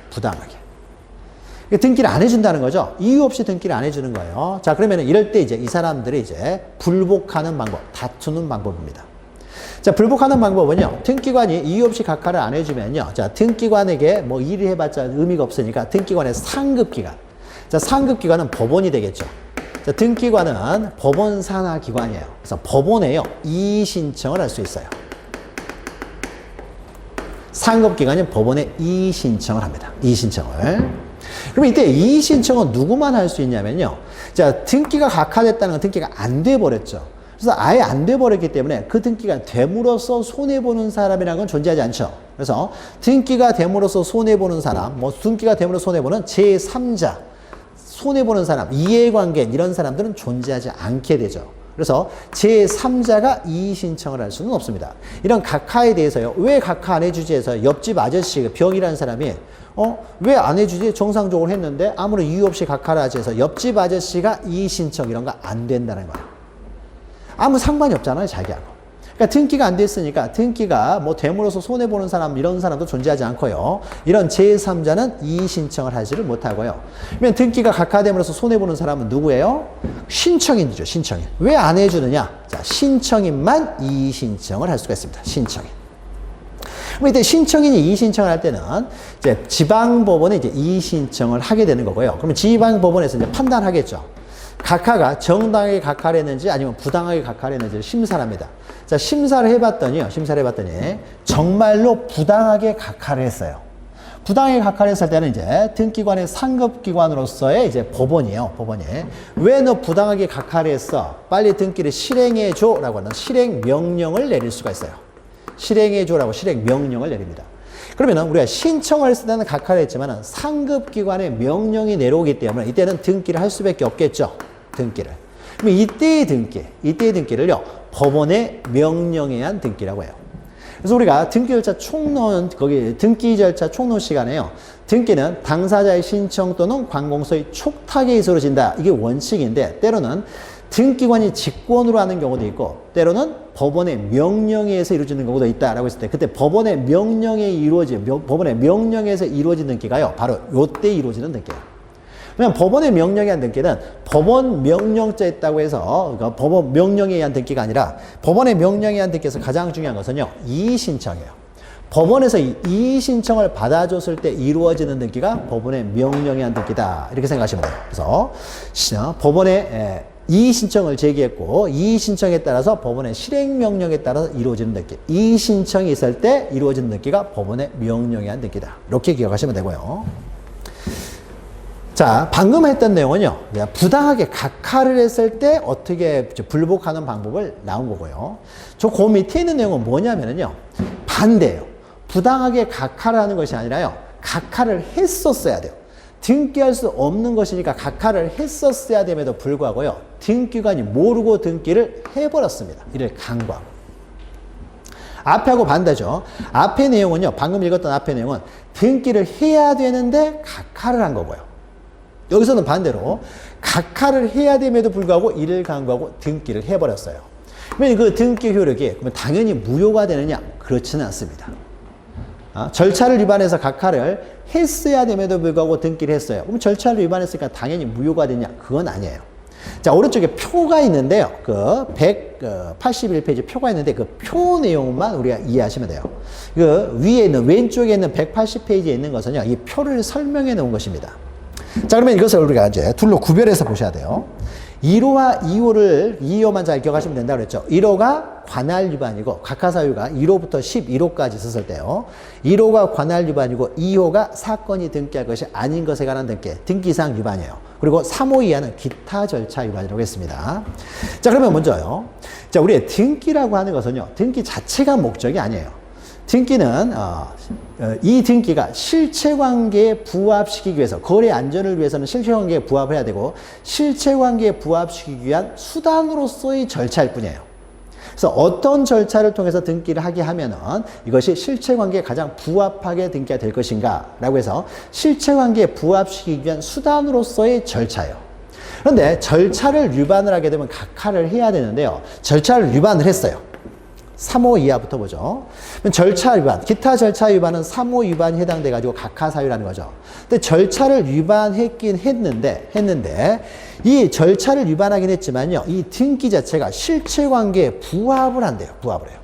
부당하게. 등기를 안 해준다는 거죠. 이유 없이 등기를 안 해주는 거예요. 자, 그러면 이럴 때 이제 이 사람들이 이제 불복하는 방법, 다투는 방법입니다. 자, 불복하는 방법은요, 등기관이 이유 없이 각하를 안 해주면요, 자, 등기관에게 뭐 일을 해봤자 의미가 없으니까 등기관의 상급기관. 자, 상급기관은 법원이 되겠죠. 자, 등기관은 법원 산하 기관이에요. 그래서 법원에요, 이의 신청을 할 수 있어요. 상급기관이 법원에 이의 신청을 합니다. 이의 신청을. 그럼 이때 이의 신청은 누구만 할 수 있냐면요, 자, 등기가 각하됐다는 건 등기가 안 돼 버렸죠. 그래서 아예 안 돼 버렸기 때문에 그 등기가 됨으로써 손해보는 사람이라는 건 존재하지 않죠. 그래서 등기가 됨으로써 손해보는 사람, 뭐 등기가 됨으로써 손해보는 제3자, 손해보는 사람, 이해관계 이런 사람들은 존재하지 않게 되죠. 그래서 제3자가 이의 신청을 할 수는 없습니다. 이런 각하에 대해서요, 왜 각하 안 해주지 해서 옆집 아저씨, 병이라는 사람이 왜 안 해주지? 정상적으로 했는데 아무런 이유 없이 각하를 하지 해서 옆집 아저씨가 이의 신청 이런 거 안 된다는 거예요. 아무 상관이 없잖아요, 자기하고. 그러니까 등기가 안 됐으니까 등기가 뭐 됨으로써 손해보는 사람, 이런 사람도 존재하지 않고요. 이런 제3자는 이의 신청을 하지를 못하고요. 그러면 등기가 각하됨으로써 손해보는 사람은 누구예요? 신청인이죠, 신청인. 왜 안 해주느냐? 자, 신청인만 이의 신청을 할 수가 있습니다. 신청인. 그럼 이때 신청인이 이의 신청을 할 때는 이제 지방법원에 이제 이의 신청을 하게 되는 거고요. 그러면 지방법원에서 이제 판단하겠죠. 각하가 정당하게 각하를 했는지 아니면 부당하게 각하를 했는지를 심사를 합니다. 자, 심사를 해봤더니 정말로 부당하게 각하를 했어요. 부당하게 각하를 했을 때는 이제 등기관의 상급기관으로서의 이제 법원이에요. 법원이. 왜 너 부당하게 각하를 했어? 빨리 등기를 실행해줘 라고 하는 실행명령을 내릴 수가 있어요. 실행해줘라고 실행명령을 내립니다. 그러면 우리가 신청을 했을 때는 각하를 했지만 상급기관의 명령이 내려오기 때문에 이때는 등기를 할 수밖에 없겠죠. 등기를. 그럼 이때의 등기를요, 법원의 명령에 의한 등기라고 해요. 그래서 우리가 등기 절차 총론, 등기 절차 총론 시간에요, 등기는 당사자의 신청 또는 관공서의 촉탁에 의해서 이루어진다. 이게 원칙인데, 때로는 등기관이 직권으로 하는 경우도 있고, 때로는 법원의 명령에 의해서 이루어지는 경우도 있다라고 했을 때, 그때 법원의 명령에서 이루어진 등기가요, 바로 요때 이루어지는 등기예요. 그러면 법원의 명령에 의한 등기는 법원 명령자 있다고 해서, 그러니까 법원 명령에 의한 등기가 아니라, 법원의 명령에 의한 등기에서 가장 중요한 것은요, 이의 신청이에요. 법원에서 이의 신청을 받아줬을 때 이루어지는 등기가 법원의 명령에 의한 등기다. 이렇게 생각하시면 돼요. 그래서 법원의 이의 신청을 제기했고, 이의 신청에 따라서 법원의 실행명령에 따라서 이루어지는 등기. 이의 신청이 있을 때 이루어지는 등기가 법원의 명령에 의한 등기다. 이렇게 기억하시면 되고요. 자, 방금 했던 내용은요, 부당하게 각하를 했을 때 어떻게 불복하는 방법을 나온 거고요. 그 밑에 있는 내용은 뭐냐면요, 반대예요. 부당하게 각하를 하는 것이 아니라요, 각하를 했었어야 돼요. 등기할 수 없는 것이니까 각하를 했었어야 됨에도 불구하고요, 등기관이 모르고 등기를 해버렸습니다. 이를 간과하고. 앞에하고 반대죠. 앞의 내용은요, 방금 읽었던 앞의 내용은 등기를 해야 되는데 각하를 한 거고요. 여기서는 반대로 각하를 해야 됨에도 불구하고 이를 간과하고 등기를 해버렸어요. 그러면 그 등기 효력이 그러면 당연히 무효가 되느냐? 그렇지는 않습니다. 절차를 위반해서 각하를 했어야 됨에도 불구하고 등기를 했어요. 그럼 절차를 위반했으니까 당연히 무효가 되냐? 그건 아니에요. 자, 오른쪽에 표가 있는데요. 그 181페이지 표가 있는데 그 표 내용만 우리가 이해하시면 돼요. 그 위에 있는, 왼쪽에 있는 180페이지에 있는 것은요, 이 표를 설명해 놓은 것입니다. 자, 그러면 이것을 우리가 이제 둘로 구별해서 보셔야 돼요. 1호와 2호만 잘 기억하시면 된다고 그랬죠. 1호가 관할 위반이고, 각하사유가 1호부터 11호까지 있었을 때요. 1호가 관할 위반이고, 2호가 사건이 등기할 것이 아닌 것에 관한 등기상 위반이에요. 그리고 3호 이하는 기타 절차 위반이라고 했습니다. 자, 그러면 먼저요. 자, 우리의 등기라고 하는 것은요, 등기 자체가 목적이 아니에요. 등기는 이 등기가 실체관계에 부합시키기 위해서 거래 안전을 위해서는 실체관계에 부합을 해야 되고 실체관계에 부합시키기 위한 수단으로서의 절차일 뿐이에요. 그래서 어떤 절차를 통해서 등기를 하게 하면은 이것이 실체관계에 가장 부합하게 등기가 될 것인가 라고 해서 실체관계에 부합시키기 위한 수단으로서의 절차예요. 그런데 절차를 위반을 하게 되면 각하를 해야 되는데요. 절차를 위반을 했어요. 3호 이하부터 보죠. 절차 위반, 기타 절차 위반은 3호 위반이 해당돼가지고 각하 사유라는 거죠. 근데 절차를 위반했긴 했는데 이 절차를 위반하긴 했지만요. 이 등기 자체가 실체관계에 부합을 한대요. 부합을 해요.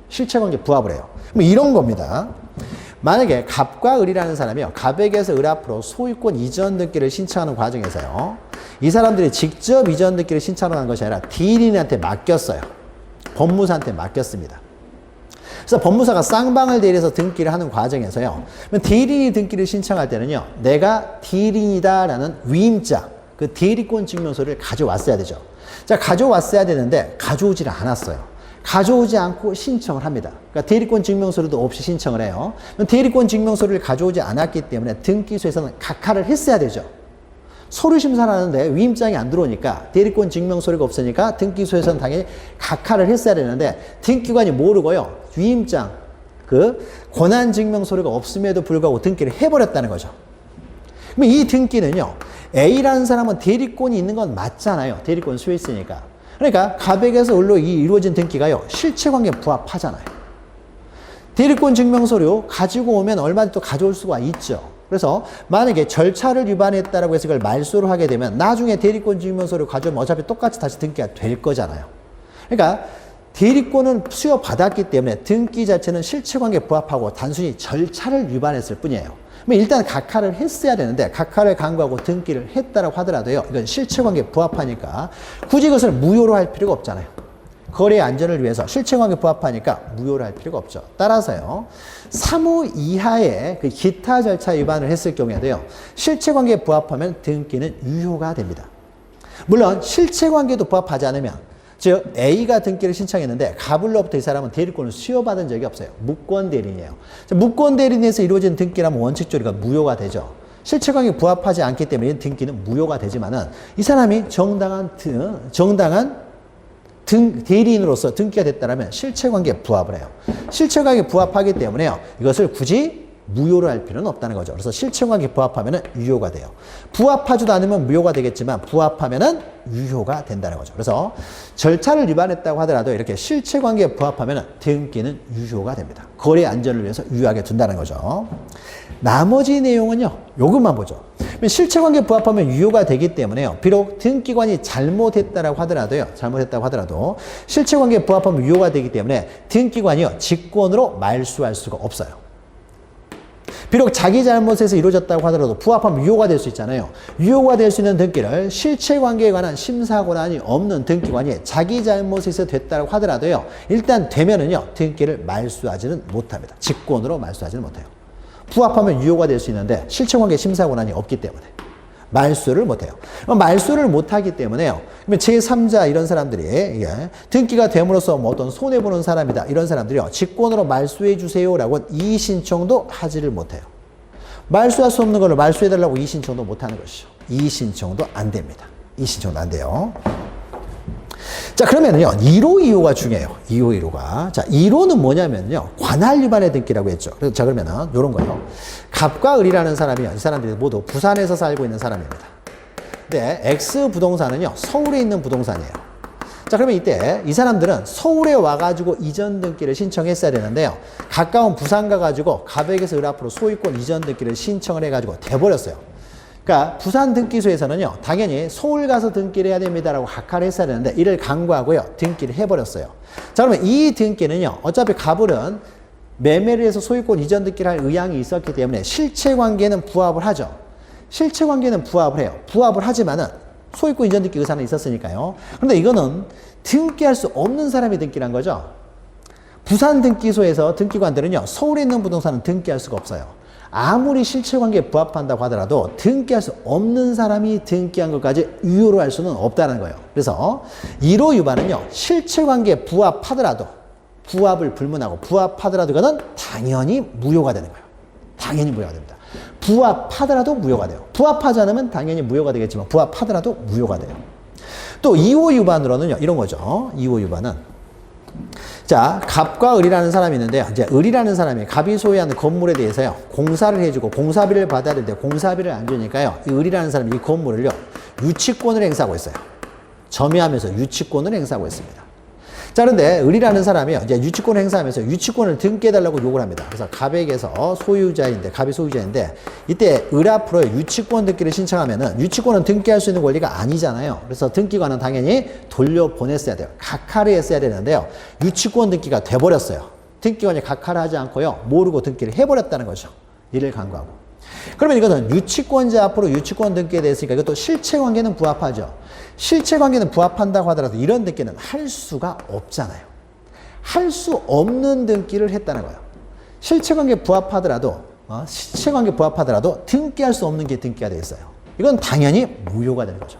실체관계에 부합을 해요. 뭐 이런 겁니다. 만약에 갑과 을이라는 사람이요. 갑에게서 을 앞으로 소유권 이전 등기를 신청하는 과정에서요. 이 사람들이 직접 이전 등기를 신청하는 것이 아니라 대리인한테 맡겼어요. 법무사한테 맡겼습니다. 그래서 법무사가 쌍방을 대리해서 등기를 하는 과정에서요. 대리인이 등기를 신청할 때는요. 내가 대리인이다라는 위임장, 그 대리권 증명서를 가져왔어야 되죠. 자, 가져왔어야 되는데 가져오질 않았어요. 가져오지 않고 신청을 합니다. 그러니까 대리권 증명서도 없이 신청을 해요. 대리권 증명서를 가져오지 않았기 때문에 등기소에서는 각하를 했어야 되죠. 서류 심사를 하는데 위임장이 안 들어오니까 대리권 증명서류가 없으니까 등기소에서는 당연히 각하를 했어야 되는데 등기관이 모르고요. 위임장, 그 권한 증명서류가 없음에도 불구하고 등기를 해버렸다는 거죠. 그럼 이 등기는요. A라는 사람은 대리권이 있는 건 맞잖아요. 대리권 수여했으니까. 그러니까 갑에게서 을로 이루어진 등기가요. 실체관계에 부합하잖아요. 대리권 증명서류 가지고 오면 얼마든지 또 가져올 수가 있죠. 그래서 만약에 절차를 위반했다라고 해서 이걸 말소를 하게 되면 나중에 대리권 증명서를 가져오면 어차피 똑같이 다시 등기가 될 거잖아요. 그러니까 대리권은 수여받았기 때문에 등기 자체는 실체관계에 부합하고 단순히 절차를 위반했을 뿐이에요. 일단 각하를 했어야 되는데 각하를 강구하고 등기를 했다라고 하더라도요. 이건 실체관계에 부합하니까 굳이 그것을 무효로 할 필요가 없잖아요. 거래 안전을 위해서 실체관계에 부합하니까 무효를 할 필요가 없죠. 따라서요. 3호 이하의 그 기타 절차 위반을 했을 경우에도요. 실체관계에 부합하면 등기는 유효가 됩니다. 물론 실체관계도 부합하지 않으면 즉 A가 등기를 신청했는데 갑을로부터 이 사람은 대리권을 수여받은 적이 없어요. 무권 대리인이에요. 무권 대리인에서 이루어진 등기라면 원칙적으로 무효가 되죠. 실체관계에 부합하지 않기 때문에 등기는 무효가 되지만은 이 사람이 정당한 대리인으로서 등기가 됐다면 실체관계에 부합을 해요. 실체관계에 부합하기 때문에요. 이것을 굳이 무효로 할 필요는 없다는 거죠. 그래서 실체관계에 부합하면 유효가 돼요. 부합하지도 않으면 무효가 되겠지만 부합하면 유효가 된다는 거죠. 그래서 절차를 위반했다고 하더라도 이렇게 실체관계에 부합하면 등기는 유효가 됩니다. 거래 안전을 위해서 유효하게 둔다는 거죠. 나머지 내용은요. 요것만 보죠. 실체관계에 부합하면 유효가 되기 때문에요. 비록 등기관이 잘못했다고 하더라도 실체관계에 부합하면 유효가 되기 때문에 등기관이요. 직권으로 말소할 수가 없어요. 비록 자기 잘못에서 이루어졌다고 하더라도 부합하면 유효가 될 수 있잖아요. 유효가 될 수 있는 등기를 실체관계에 관한 심사 권한이 없는 등기관이 자기 잘못에서 됐다고 하더라도요. 일단 되면은요. 등기를 말소하지는 못합니다. 직권으로 말소하지는 못해요. 부합하면 유효가 될 수 있는데 실체관계 심사 권한이 없기 때문에 말소를 못해요. 말소를 못하기 때문에요. 그러면 제3자 이런 사람들이 등기가 됨으로써 뭐 어떤 손해보는 사람이다. 이런 사람들이요. 직권으로 말소해 주세요라고 이의신청도 하지를 못해요. 말소할 수 없는 걸 말소해달라고 이의신청도 못하는 것이죠. 이의신청도 안 됩니다. 이의신청도 안 돼요. 자, 그러면은요, 1호 2호가 중요해요. 2호 1호가. 자, 1호는 뭐냐면요, 관할 위반의 등기라고 했죠. 자, 그러면은, 요런 거요. 갑과 을이라는 사람이요. 이 사람들이 모두 부산에서 살고 있는 사람입니다. 근데 X 부동산은요, 서울에 있는 부동산이에요. 자, 그러면 이때 이 사람들은 서울에 와가지고 이전 등기를 신청했어야 되는데요. 가까운 부산 가가지고 갑에게서 을 앞으로 소유권 이전 등기를 신청을 해가지고 돼버렸어요. 그러니까 부산 등기소에서는요. 당연히 서울 가서 등기를 해야 됩니다라고 각하를 했어야 되는데 이를 강구하고요. 등기를 해버렸어요. 자, 그러면 이 등기는요. 어차피 갑을은 매매를 해서 소유권 이전 등기를 할 의향이 있었기 때문에 실체관계는 부합을 하죠. 실체관계는 부합을 해요. 부합을 하지만은 소유권 이전 등기 의사는 있었으니까요. 그런데 이거는 등기할 수 없는 사람이 등기란 거죠. 부산 등기소에서 등기관들은요. 서울에 있는 부동산은 등기할 수가 없어요. 아무리 실체관계에 부합한다고 하더라도 등기할 수 없는 사람이 등기한 것까지 유효로 할 수는 없다는 거예요. 그래서 1호 위반은요. 실체관계에 부합하더라도 부합을 불문하고 부합하더라도 이거는 당연히 무효가 되는 거예요. 당연히 무효가 됩니다. 부합하더라도 무효가 돼요. 부합하지 않으면 당연히 무효가 되겠지만 부합하더라도 무효가 돼요. 또 2호 유반으로는요. 이런 거죠. 2호 유반은 자, 갑과 을이라는 사람이 있는데요. 이제 을이라는 사람이 갑이 소유하는 건물에 대해서요. 공사를 해주고 공사비를 받아야 되는데 공사비를 안 주니까요. 이 을이라는 사람이 이 건물을요. 유치권을 행사하고 있어요. 점유하면서 유치권을 행사하고 있습니다. 자, 그런데 을이라는 사람이요. 이제 유치권을 행사하면서 유치권을 등기해달라고 요구를 합니다. 그래서 갑에게서 갑이 소유자인데 이때 을 앞으로 유치권 등기를 신청하면은 유치권은 등기할 수 있는 권리가 아니잖아요. 그래서 등기관은 당연히 돌려보냈어야 돼요. 각하를 했어야 되는데요. 유치권 등기가 돼버렸어요. 등기관이 각하를 하지 않고요. 모르고 등기를 해버렸다는 거죠. 이를 간과하고. 그러면 이거는 유치권자 앞으로 유치권 등기에 대했으니까 이것도 실체관계는 부합하죠. 실체관계는 부합한다고 하더라도 이런 등기는 할 수가 없잖아요. 할 수 없는 등기를 했다는 거예요. 실체관계 부합하더라도 등기할 수 없는 게 등기가 되어 있어요. 이건 당연히 무효가 되는 거죠.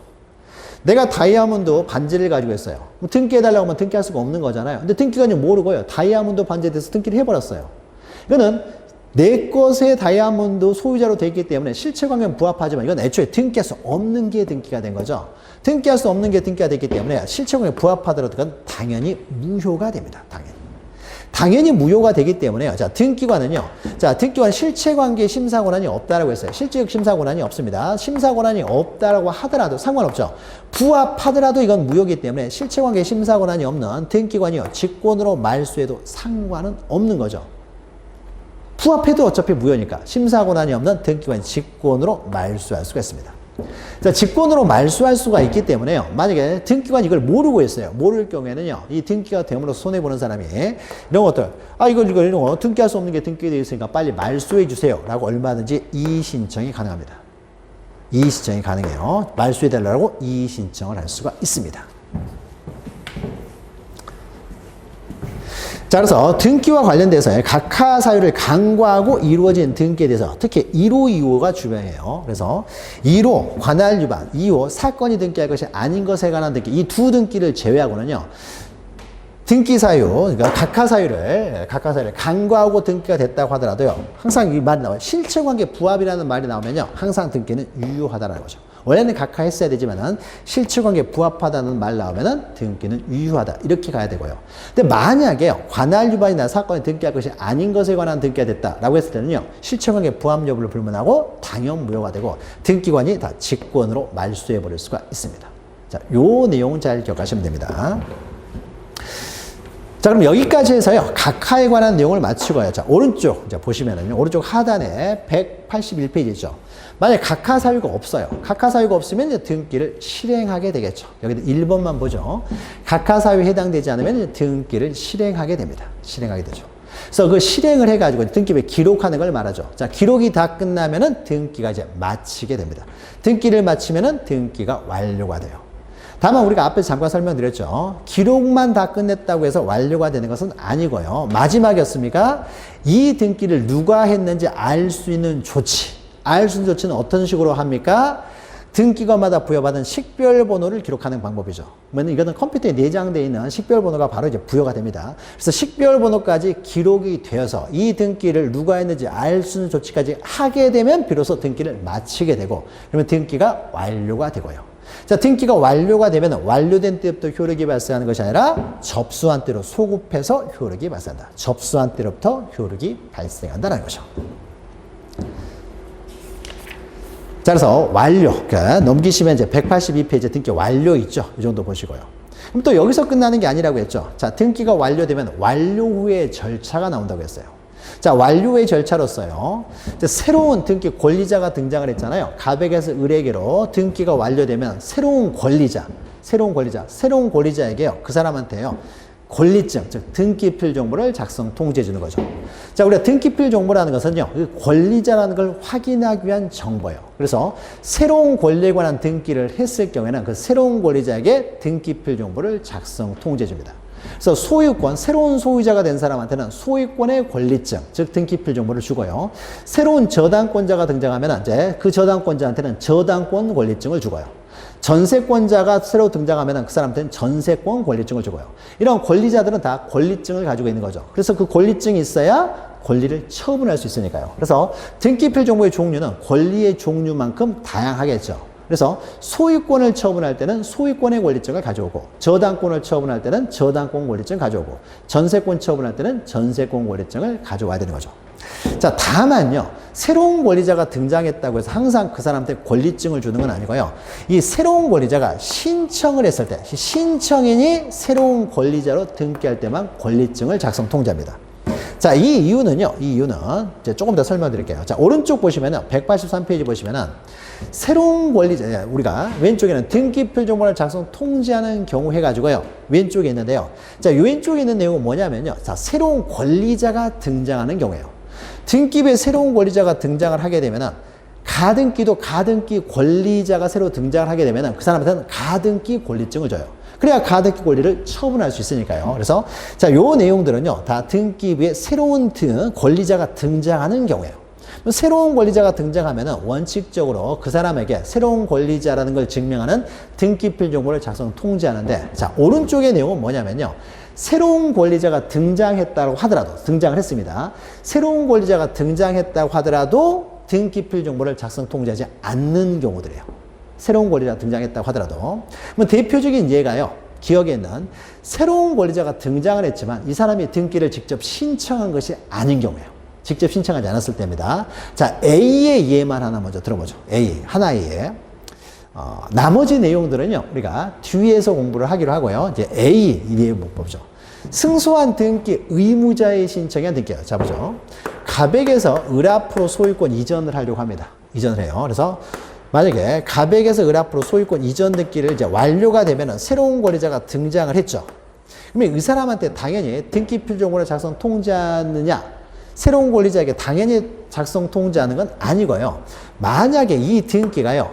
내가 다이아몬드 반지를 가지고 있어요. 등기해달라고 하면 등기할 수가 없는 거잖아요. 근데 등기관이 모르고요. 다이아몬드 반지에 대해서 등기를 해버렸어요. 이거는 내 것의 다이아몬드 소유자로 되어 있기 때문에 실체관계는 부합하지만 이건 애초에 등기할 수 없는 게 등기가 된 거죠. 등기할 수 없는 게 등기가 됐기 때문에 실체관계에 부합하더라도 그건 당연히 무효가 됩니다. 당연히 무효가 되기 때문에요. 자, 등기관은 실체관계 심사 권한이 없다라고 했어요. 실질적 심사 권한이 없습니다. 심사 권한이 없다라고 하더라도 상관없죠. 부합하더라도 이건 무효이기 때문에 실체관계 심사 권한이 없는 등기관이요. 직권으로 말소해도 상관은 없는 거죠. 부합해도 어차피 무효니까 심사 권한이 없는 등기관이 직권으로 말소할 수가 있습니다. 자, 직권으로 말소할 수가 있기 때문에요. 만약에 등기관이 이걸 모르고 있어요. 모를 경우에는요. 이 등기가 됨으로써 손해보는 사람이 이런 것들 이거 등기할 수 없는 게 등기되어 있으니까 빨리 말소해 주세요 라고 얼마든지 이의 신청이 가능합니다. 이의 신청이 가능해요. 말소해 달라고 이의 신청을 할 수가 있습니다. 자, 그래서 등기와 관련돼서 각하 사유를 간과하고 이루어진 등기에 대해서 특히 1호, 2호가 중요해요. 그래서 1호 관할 위반, 2호 사건이 등기할 것이 아닌 것에 관한 등기, 이 두 등기를 제외하고는요. 등기 사유, 그러니까 각하 사유를 간과하고 등기가 됐다고 하더라도요. 항상 이 말이 나와요. 실체관계 부합이라는 말이 나오면요. 항상 등기는 유효하다는 거죠. 원래는 각하했어야 되지만은 실체관계 부합하다는 말 나오면은 등기는 유효하다. 이렇게 가야 되고요. 근데 만약에 관할 위반이나 사건이 등기할 것이 아닌 것에 관한 등기가 됐다라고 했을 때는요. 실체관계 부합 여부를 불문하고 당연 무효가 되고 등기관이 다 직권으로 말소해 버릴 수가 있습니다. 자, 요 내용은 잘 기억하시면 됩니다. 자, 그럼 여기까지 해서요. 각하에 관한 내용을 마치고요. 자, 오른쪽 이제 보시면은요. 오른쪽 하단에 181페이지죠. 만약 각하 사유가 없어요. 각하 사유가 없으면 이제 등기를 실행하게 되겠죠. 여기도 1번만 보죠. 각하 사유에 해당되지 않으면 이제 등기를 실행하게 됩니다. 실행하게 되죠. 그래서 그 실행을 해가지고 등기부에 기록하는 걸 말하죠. 자, 기록이 다 끝나면은 등기가 이제 마치게 됩니다. 등기를 마치면은 등기가 완료가 돼요. 다만 우리가 앞에서 잠깐 설명드렸죠. 기록만 다 끝냈다고 해서 완료가 되는 것은 아니고요. 마지막이었습니까? 이 등기를 누가 했는지 알 수 있는 조치. 알 수 있는 조치는 어떤 식으로 합니까? 등기관마다 부여받은 식별번호를 기록하는 방법이죠. 그러면 이거는 컴퓨터에 내장되어 있는 식별번호가 바로 이제 부여가 됩니다. 그래서 식별번호까지 기록이 되어서 이 등기를 누가 했는지 알 수 있는 조치까지 하게 되면 비로소 등기를 마치게 되고 그러면 등기가 완료가 되고요. 자, 등기가 완료가 되면 완료된 때부터 효력이 발생하는 것이 아니라 접수한 때로 소급해서 효력이 발생한다. 접수한 때로부터 효력이 발생한다는 거죠. 자, 그래서 완료. 그러니까 넘기시면 이제 182페이지 등기 완료 있죠. 이 정도 보시고요. 그럼 또 여기서 끝나는 게 아니라고 했죠. 자, 등기가 완료되면 완료 후의 절차가 나온다고 했어요. 자, 완료의 절차로서요. 새로운 등기 권리자가 등장을 했잖아요. 갑에게서 을에게로 등기가 완료되면 새로운 권리자에게요. 그 사람한테요. 권리증, 즉 등기필 정보를 작성 통지해 주는 거죠. 자, 우리가 등기필 정보라는 것은요. 그 권리자라는 걸 확인하기 위한 정보예요. 그래서 새로운 권리에 관한 등기를 했을 경우에는 그 새로운 권리자에게 등기필 정보를 작성 통지해 줍니다. 그래서 소유권, 새로운 소유자가 된 사람한테는 소유권의 권리증, 즉 등기필 정보를 주고요. 새로운 저당권자가 등장하면 이제 그 저당권자한테는 저당권 권리증을 주고요. 전세권자가 새로 등장하면 그 사람한테는 전세권 권리증을 주고요. 이런 권리자들은 다 권리증을 가지고 있는 거죠. 그래서 그 권리증이 있어야 권리를 처분할 수 있으니까요. 그래서 등기필 정보의 종류는 권리의 종류만큼 다양하겠죠. 그래서 소유권을 처분할 때는 소유권의 권리증을 가져오고, 저당권을 처분할 때는 저당권 권리증을 가져오고, 전세권 처분할 때는 전세권 권리증을 가져와야 되는 거죠. 자, 다만요, 새로운 권리자가 등장했다고 해서 항상 그 사람한테 권리증을 주는 건 아니고요. 이 새로운 권리자가 신청을 했을 때, 신청인이 새로운 권리자로 등기할 때만 권리증을 작성 통지합니다. 자, 이 이유는 이제 조금 더 설명드릴게요. 자, 오른쪽 보시면은, 183페이지 보시면은, 새로운 권리자, 우리가 왼쪽에는 등기필 정보를 작성 통지하는 경우 해가지고요. 왼쪽에 있는데요. 자, 이 왼쪽에 있는 내용은 뭐냐면요. 자, 새로운 권리자가 등장하는 경우예요. 등기부에 새로운 권리자가 등장을 하게 되면은, 가등기도 가등기 권리자가 새로 등장을 하게 되면은 그 사람한테는 가등기 권리증을 줘요. 그래야 가등기 권리를 처분할 수 있으니까요. 그래서 자, 요 내용들은요, 다 등기부에 새로운 권리자가 등장하는 경우예요. 새로운 권리자가 등장하면은 원칙적으로 그 사람에게 새로운 권리자라는 걸 증명하는 등기필 정보를 작성 통지하는데, 자, 오른쪽의 내용은 뭐냐면요. 새로운 권리자가 등장했다고 하더라도, 등장을 했습니다. 새로운 권리자가 등장했다고 하더라도 등기필 정보를 작성 통지하지 않는 경우들이에요. 새로운 권리자가 등장했다고 하더라도. 대표적인 예가요, 기억에 있는 새로운 권리자가 등장을 했지만 이 사람이 등기를 직접 신청한 것이 아닌 경우예요. 직접 신청하지 않았을 때입니다. 자, A의 예만 하나 먼저 들어보죠. A, 하나의 예. 나머지 내용들은요, 우리가 뒤에서 공부를 하기로 하고요. 이제 A, 이 내용 못 보죠. 승소한 등기 의무자의 신청에 대한 등기예요. 자, 보죠. 가백에서 을 앞으로 소유권 이전을 하려고 합니다. 이전을 해요. 그래서 만약에 가백에서 을 앞으로 소유권 이전 등기를 이제 완료가 되면은 새로운 권리자가 등장을 했죠. 그러면 이 사람한테 당연히 등기필 정보를 작성 통지하느냐? 새로운 권리자에게 당연히 작성 통지하는 건 아니고요. 만약에 이 등기가요,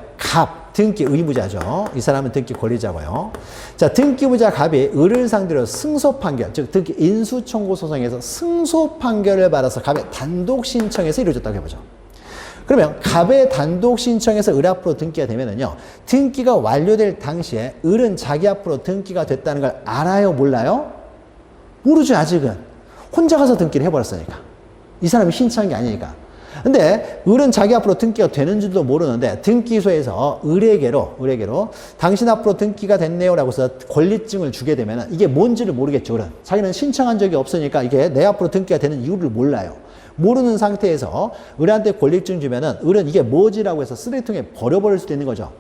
등기 의무자죠. 이 사람은 등기 권리자고요. 자, 등기부자 갑이 을을 상대로 승소 판결, 즉 등기 인수 청구 소송에서 승소 판결을 받아서 갑의 단독 신청에서 이루어졌다고 해보죠. 그러면 갑의 단독 신청에서 을 앞으로 등기가 되면은요, 등기가 완료될 당시에 을은 자기 앞으로 등기가 됐다는 걸 알아요, 몰라요? 모르죠, 아직은. 혼자 가서 등기를 해버렸으니까. 이 사람이 신청한 게 아니니까. 근데 을은 자기 앞으로 등기가 되는 줄도 모르는데 등기소에서 을에게로 당신 앞으로 등기가 됐네요 라고 해서 권리증을 주게 되면 이게 뭔지를 모르겠죠. 을은 자기는 신청한 적이 없으니까 이게 내 앞으로 등기가 되는 이유를 몰라요. 모르는 상태에서 을한테 권리증 주면은 을은 이게 뭐지라고 해서 쓰레기통에 버려버릴 수도 있는 거죠.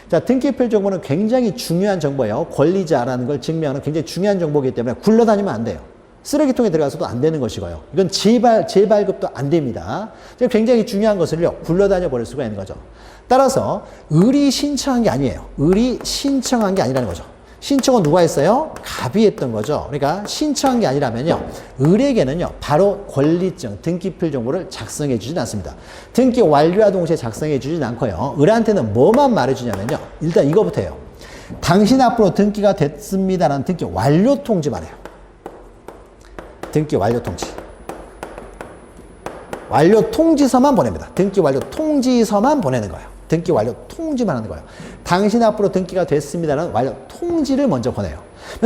자, 등기필 정보는 굉장히 중요한 정보예요. 권리자라는 걸 증명하는 굉장히 중요한 정보이기 때문에 굴러다니면 안 돼요. 쓰레기통에 들어가서도 안 되는 것이고요. 이건 재발급도 안 됩니다. 굉장히 중요한 것을요, 굴러다녀 버릴 수가 있는 거죠. 따라서 을이 신청한 게 아니에요. 을이 신청한 게 아니라는 거죠. 신청은 누가 했어요? 갑이 했던 거죠. 그러니까 신청한 게 아니라면요, 을에게는요, 바로 권리증, 등기필 정보를 작성해 주진 않습니다. 등기 완료와 동시에 작성해 주진 않고요. 을한테는 뭐만 말해 주냐면요, 일단 이거부터 해요. 당신 앞으로 등기가 됐습니다라는 등기 완료 통지만 해요. 등기 완료 통지. 완료 통지서만 보냅니다. 등기 완료 통지서만 보내는 거예요. 등기 완료 통지만 하는 거예요. 당신 앞으로 등기가 됐습니다라는 완료 통지를 먼저 보내요.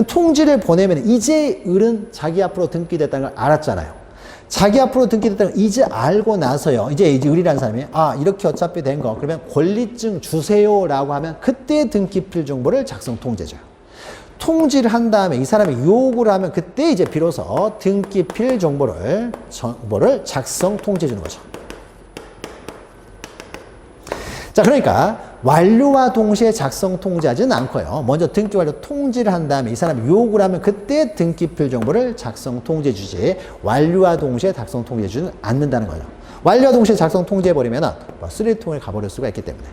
통지를 보내면 이제 을은 자기 앞으로 등기됐다는 걸 알았잖아요. 자기 앞으로 등기됐다는 걸 이제 알고 나서요. 이제 을이라는 사람이 이렇게 어차피 된 거 그러면 권리증 주세요라고 하면 그때 등기필 정보를 작성 통지해줘요. 통지를 한 다음에 이 사람이 요구를 하면 그때 이제 비로소 등기필 정보를 작성 통지해 주는 거죠. 자, 그러니까 완료와 동시에 작성 통지하지는 않고요. 먼저 등기 완료 통지를 한 다음에 이 사람이 요구를 하면 그때 등기필 정보를 작성 통지해 주지, 완료와 동시에 작성 통지해 주지는 않는다는 거죠. 완료와 동시에 작성 통지해 버리면 쓰레기통에 가버릴 수가 있기 때문에.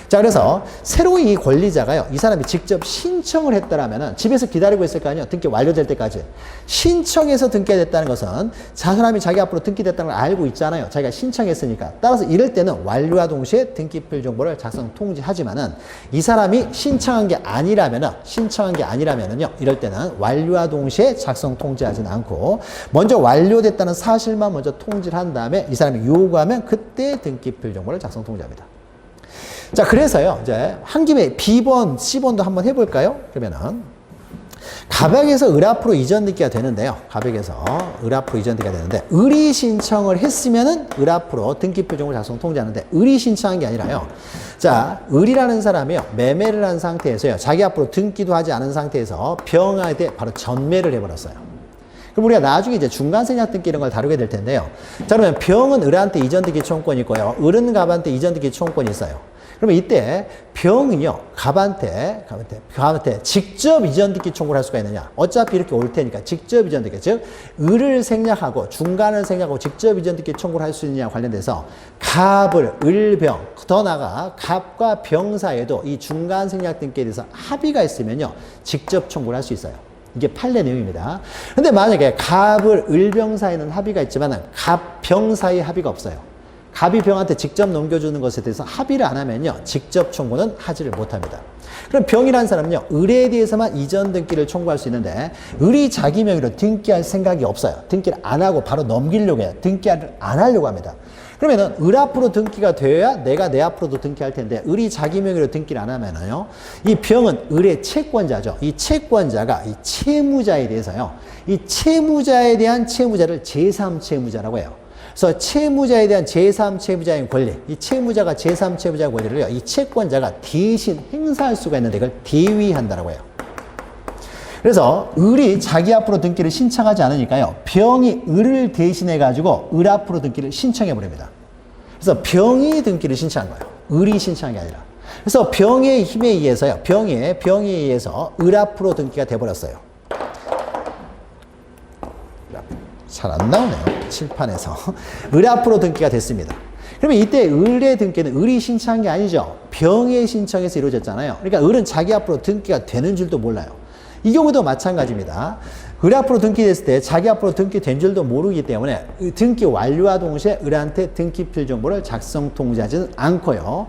자, 그래서 새로 이 권리자가요, 이 사람이 직접 신청을 했다라면 집에서 기다리고 있을 거 아니에요. 등기 완료될 때까지. 신청해서 등기가 됐다는 것은 사람이 자기 앞으로 등기됐다는 걸 알고 있잖아요. 자기가 신청했으니까. 따라서 이럴 때는 완료와 동시에 등기필 정보를 작성 통지하지만은 이 사람이 신청한 게 아니라면은요, 이럴 때는 완료와 동시에 작성 통지하지는 않고 먼저 완료됐다는 사실만 먼저 통지를 한 다음에 이 사람이 요구하면 그때 등기필 정보를 작성 통지합니다. 자, 그래서요, 이제 한 김에 B번, C번도 한번 해볼까요? 그러면은, 갑액에서 을 앞으로 이전 등기가 되는데요. 갑액에서 을 앞으로 이전 등기가 되는데, 을이 신청을 했으면은 을 앞으로 등기 표정을 작성 통지하는데, 을이 신청한 게 아니라요. 자, 을이라는 사람이요, 매매를 한 상태에서요, 자기 앞으로 등기도 하지 않은 상태에서 병하에 바로 전매를 해버렸어요. 그럼 우리가 나중에 이제 중간생략 등기 이런 걸 다루게 될 텐데요. 자, 그러면 병은 을한테 이전 등기 청구권이 있고요. 을은 갑한테 이전 등기 청구권이 있어요. 그러면 이때 병은요, 갑한테 직접 이전 등기 청구를 할 수가 있느냐? 어차피 이렇게 올 테니까 직접 이전 등기, 즉 을을 생략하고 중간을 생략하고 직접 이전 등기 청구를 할 수 있느냐 관련돼서 갑을 을병, 더 나아가 갑과 병 사이에도 이 중간 생략 등기에 대해서 합의가 있으면요, 직접 청구를 할 수 있어요. 이게 판례 내용입니다. 근데 만약에 갑을 을병 사이에는 합의가 있지만 갑, 병 사이에 합의가 없어요. 갑이 병한테 직접 넘겨주는 것에 대해서 합의를 안 하면요, 직접 청구는 하지를 못합니다. 그럼 병이라는 사람은요, 을에 대해서만 이전 등기를 청구할 수 있는데, 을이 자기 명의로 등기할 생각이 없어요. 등기를 안 하고 바로 넘기려고 해요. 등기를 안 하려고 합니다. 그러면은 을 앞으로 등기가 되어야 내가 내 앞으로도 등기할 텐데, 을이 자기 명의로 등기를 안 하면은요, 이 병은 을의 채권자죠. 이 채권자가 이 채무자에 대해서요, 이 채무자에 대한 채무자를 제3채무자라고 해요. 그래서 채무자에 대한 제3채무자의 권리, 이 채무자가 제3채무자의 권리를요, 이 채권자가 대신 행사할 수가 있는데 이걸 대위한다라고 해요. 그래서 을이 자기 앞으로 등기를 신청하지 않으니까요, 병이 을을 대신해 가지고 을 앞으로 등기를 신청해 버립니다. 그래서 병이 등기를 신청한 거예요. 을이 신청한 게 아니라. 그래서 병의 힘에 의해서요, 병에 의해서 을 앞으로 등기가 돼 버렸어요. 잘 안 나오네요. 칠판에서. 을 앞으로 등기가 됐습니다. 그러면 이때 을의 등기는 을이 신청한 게 아니죠. 병의 신청에서 이루어졌잖아요. 그러니까 을은 자기 앞으로 등기가 되는 줄도 몰라요. 이 경우도 마찬가지입니다. 을 앞으로 등기됐을 때 자기 앞으로 등기된 줄도 모르기 때문에 등기 완료와 동시에 을한테 등기 필 정보를 작성 통지하지는 않고요.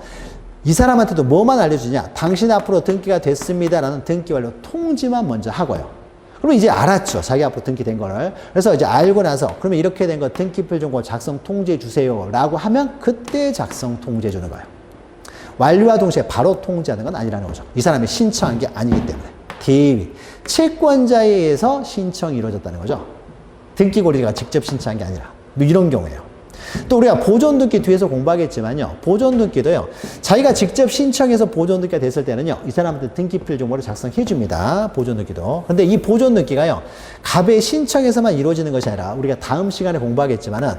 이 사람한테도 뭐만 알려주냐? 당신 앞으로 등기가 됐습니다라는 등기 완료 통지만 먼저 하고요. 그러면 이제 알았죠. 자기 앞으로 등기된 거를. 그래서 이제 알고 나서 그러면 이렇게 된 거 등기필 정보 작성 통지해 주세요 라고 하면 그때 작성 통지해 주는 거예요. 완료와 동시에 바로 통지하는 건 아니라는 거죠. 이 사람이 신청한 게 아니기 때문에. 대위. 채권자에 의해서 신청이 이루어졌다는 거죠. 등기 권리가 직접 신청한 게 아니라. 뭐 이런 경우예요. 또 우리가 보존 등기 뒤에서 공부하겠지만요. 보존 등기도요. 자기가 직접 신청해서 보존 등기가 됐을 때는요. 이 사람한테 등기필 정보를 작성해 줍니다. 보존 등기도. 근데 이 보존 등기가요. 갑의 신청에서만 이루어지는 것이 아니라 우리가 다음 시간에 공부하겠지만은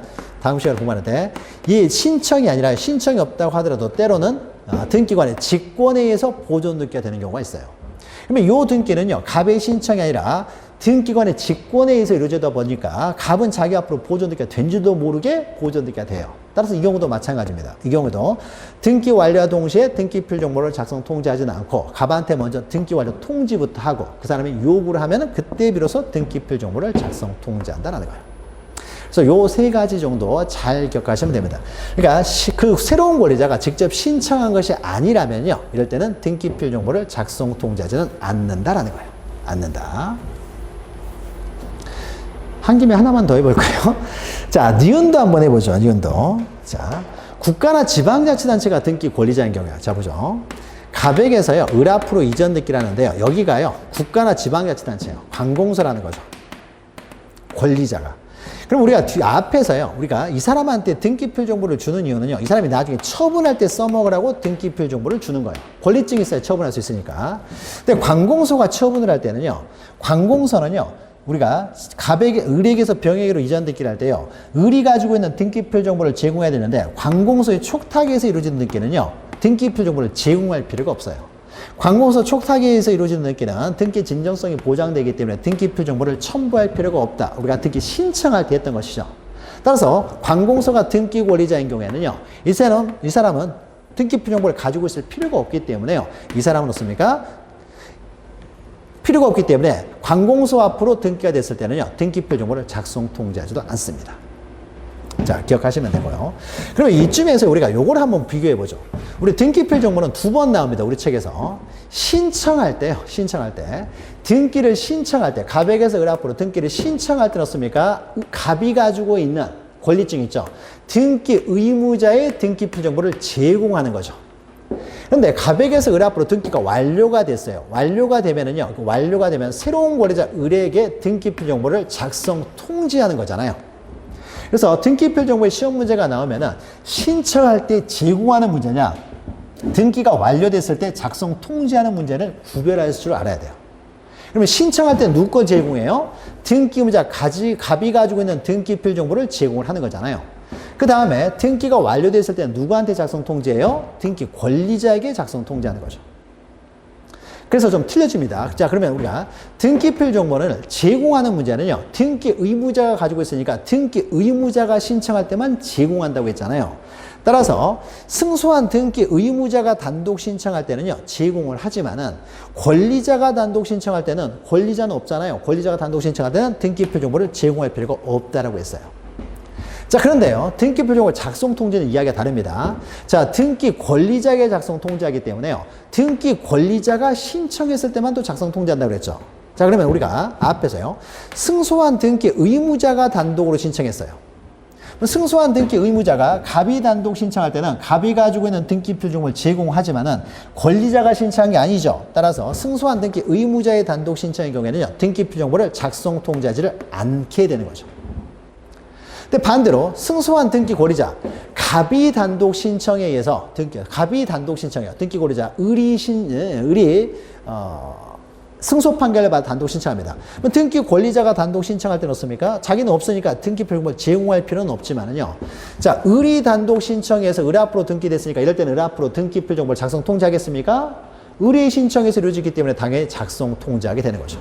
다음 시간에 공부하는데 이 신청이 아니라 신청이 없다고 하더라도 때로는 등기관의 직권에 의해서 보존 등기가 되는 경우가 있어요. 그러면 이 등기는요. 갑의 신청이 아니라 등기관의 직권에 의해서 이루어지다 보니까 갑은 자기 앞으로 보존 등기가 된 줄도 모르게 보존 등기가 돼요. 따라서 이 경우도 마찬가지입니다. 이 경우도 등기 완료와 동시에 등기필 정보를 작성 통지하지는 않고 갑한테 먼저 등기 완료 통지부터 하고 그 사람이 요구를 하면 그때 비로소 등기필 정보를 작성 통지한다는 거예요. 그래서 요 세 가지 정도 잘 기억하시면 됩니다. 그러니까 그 새로운 권리자가 직접 신청한 것이 아니라면요. 이럴 때는 등기필 정보를 작성 통지하지는 않는다라는 거예요. 않는다. 한 김에 하나만 더 해볼까요? 자, 니은도 한번 해보죠. 니은도. 자, 국가나 지방자치단체가 등기 권리자인 경우야. 자, 보죠. 갑액에서요, 을 앞으로 이전 등기라는데요. 여기가요, 국가나 지방자치단체예요. 관공서라는 거죠. 권리자가. 그럼 우리가 앞에서요, 우리가 이 사람한테 등기필 정보를 주는 이유는요, 이 사람이 나중에 처분할 때 써먹으라고 등기필 정보를 주는 거예요. 권리증이 있어야 처분할 수 있으니까. 근데 관공서가 처분을 할 때는요, 관공서는요, 우리가 갑에게, 을에게서 병에게로 이전 등기를 할 때요, 을이 가지고 있는 등기필 정보를 제공해야 되는데, 관공서의 촉탁에서 이루어지는 등기는요, 등기필 정보를 제공할 필요가 없어요. 관공서 촉탁에 의해서 이루어지는 등기는 등기 진정성이 보장되기 때문에 등기필 정보를 첨부할 필요가 없다. 우리가 등기 신청할 때 했던 것이죠. 따라서 관공서가 등기 권리자인 경우에는요, 이 사람은 등기필 정보를 가지고 있을 필요가 없기 때문에요, 이 사람은 어떻습니까? 필요가 없기 때문에 관공서 앞으로 등기가 됐을 때는요, 등기필 정보를 작성 통지하지도 않습니다. 자, 기억하시면 되고요. 그러면 이쯤에서 우리가 요걸 한번 비교해 보죠. 우리 등기필 정보는 두 번 나옵니다. 우리 책에서. 신청할 때요. 신청할 때. 등기를 신청할 때. 갑에게서 을 앞으로 등기를 신청할 때는 어떻습니까? 갑이 가지고 있는 권리증 있죠. 등기 의무자의 등기필 정보를 제공하는 거죠. 그런데 갑에게서 을 앞으로 등기가 완료가 됐어요. 완료가 되면은요, 완료가 되면 새로운 권리자 을에게 등기필 정보를 작성 통지하는 거잖아요. 그래서 등기필 정보의 시험 문제가 나오면은 신청할 때 제공하는 문제냐, 등기가 완료됐을 때 작성 통지하는 문제를 구별할 줄 알아야 돼요. 그러면 신청할 때 누구 거 제공해요? 등기의무자 갑이 가지고 있는 등기필 정보를 제공을 하는 거잖아요. 그 다음에 등기가 완료됐을 때 누구한테 작성 통지해요? 등기 권리자에게 작성 통지하는 거죠. 그래서 좀 틀려집니다. 자, 그러면 우리가 등기필 정보를 제공하는 문제는요, 등기 의무자가 가지고 있으니까 등기 의무자가 신청할 때만 제공한다고 했잖아요. 따라서 승소한 등기 의무자가 단독 신청할 때는요, 제공을 하지만은 권리자가 단독 신청할 때는 권리자는 없잖아요. 권리자가 단독 신청할 때는 등기필 정보를 제공할 필요가 없다라고 했어요. 자, 그런데요, 등기필 정보 작성 통지는 이야기가 다릅니다. 자, 등기 권리자에게 작성 통지하기 때문에요, 등기 권리자가 신청했을 때만 또 작성 통지한다고 그랬죠. 자, 그러면 우리가 앞에서요, 승소한 등기 의무자가 단독으로 신청했어요. 승소한 등기 의무자가 갑이 단독 신청할 때는 갑이 가지고 있는 등기필 정보를 제공하지만은 권리자가 신청한 게 아니죠. 따라서 승소한 등기 의무자의 단독 신청의 경우에는요, 등기필 정보를 작성 통지하지를 않게 되는 거죠. 근데 반대로 승소한 등기 권리자, 갑이 단독 신청에 의해서 갑이 단독 신청해요. 등기 권리자 을이 승소 판결을 받아 단독 신청합니다. 그럼 등기 권리자가 단독 신청할 때는 어떻습니까? 자기는 없으니까 등기필 정보를 제공할 필요는 없지만은요. 자, 을이 단독 신청해서 을 앞으로 등기됐으니까 이럴 때는 을 앞으로 등기필 정보를 작성 통지하겠습니까? 을이 신청해서 이루어지기 때문에 당연히 작성 통지하게 되는 거죠.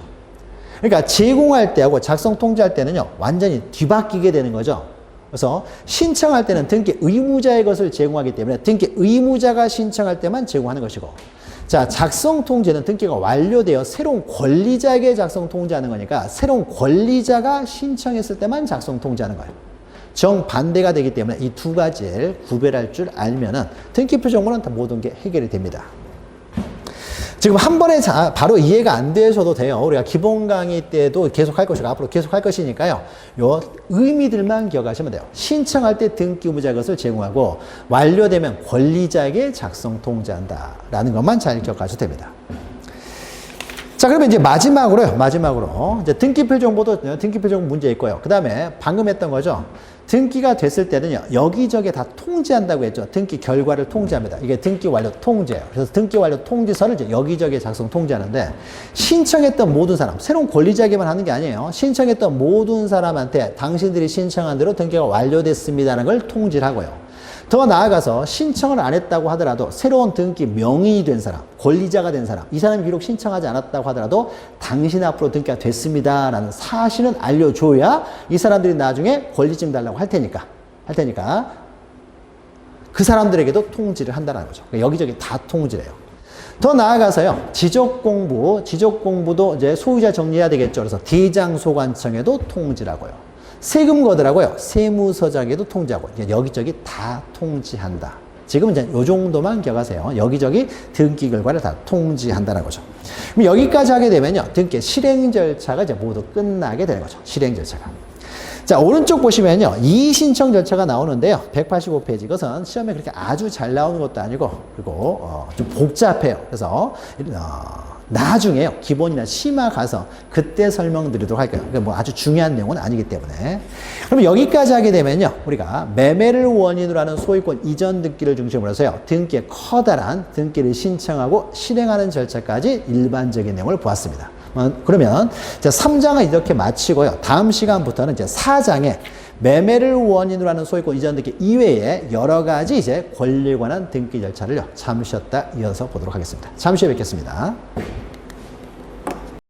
그러니까 제공할 때하고 작성 통지할 때는요, 완전히 뒤바뀌게 되는 거죠. 그래서 신청할 때는 등기 의무자의 것을 제공하기 때문에 등기 의무자가 신청할 때만 제공하는 것이고, 자, 작성 통지는 등기가 완료되어 새로운 권리자에게 작성 통지하는 거니까 새로운 권리자가 신청했을 때만 작성 통지하는 거예요. 정반대가 되기 때문에 이 두 가지를 구별할 줄 알면은 등기필 정보는 다 모든 게 해결이 됩니다. 지금 한 번에 바로 이해가 안 되셔도 돼요. 우리가 기본 강의 때도 계속 할 것이고 앞으로 계속 할 것이니까요. 요 의미들만 기억하시면 돼요. 신청할 때 등기 의무자의 것을 제공하고 완료되면 권리자에게 작성 통지한다라는 것만 잘 기억하셔도 됩니다. 자, 그러면 이제 마지막으로 이제 등기필 정보도 등기필 정보 문제 있고요. 그 다음에 방금 했던 거죠. 등기가 됐을 때는요, 여기저기 다 통지한다고 했죠. 등기 결과를 통지합니다. 이게 등기 완료 통지예요. 그래서 등기 완료 통지서를 이제 여기저기 작성 통지하는데, 신청했던 모든 사람, 새로운 권리자에게만 하는 게 아니에요. 신청했던 모든 사람한테 당신들이 신청한 대로 등기가 완료됐습니다라는 걸 통지를 하고요. 더 나아가서 신청을 안 했다고 하더라도 새로운 등기 명의이 된 사람, 권리자가 된 사람, 이 사람이 비록 신청하지 않았다고 하더라도 당신 앞으로 등기가 됐습니다라는 사실은 알려줘야 이 사람들이 나중에 권리증 달라고 할 테니까 그 사람들에게도 통지를 한다는 거죠. 여기저기 다 통지를 해요. 더 나아가서요, 지적공부도 이제 소유자 정리해야 되겠죠. 그래서 대장소관청에도 통지를 하고요. 세금 거더라고요. 세무서장에도 통지하고, 여기저기 다 통지한다. 지금 이제 요 정도만 기억하세요. 여기저기 등기 결과를 다 통지한다는 거죠. 그럼 여기까지 하게 되면요, 등기 실행 절차가 이제 모두 끝나게 되는 거죠. 실행 절차가. 자, 오른쪽 보시면요, 이의신청 절차가 나오는데요. 185페이지. 이것은 시험에 그렇게 아주 잘 나오는 것도 아니고, 그리고 좀 복잡해요. 그래서 나중에요, 기본이나 심화 가서 그때 설명드리도록 할게요. 그러니까 뭐 아주 중요한 내용은 아니기 때문에. 그럼 여기까지 하게 되면요, 우리가 매매를 원인으로 하는 소유권 이전 등기를 중심으로 해서요, 등기의 커다란 등기를 신청하고 실행하는 절차까지 일반적인 내용을 보았습니다. 그러면 이제 3장은 이렇게 마치고요, 다음 시간부터는 이제 4장에 매매를 원인으로 하는 소유권 이전 등기 이외에 여러 가지 이제 권리에 관한 등기 절차를요, 잠시 쉬었다 이어서 보도록 하겠습니다. 잠시 후에 뵙겠습니다.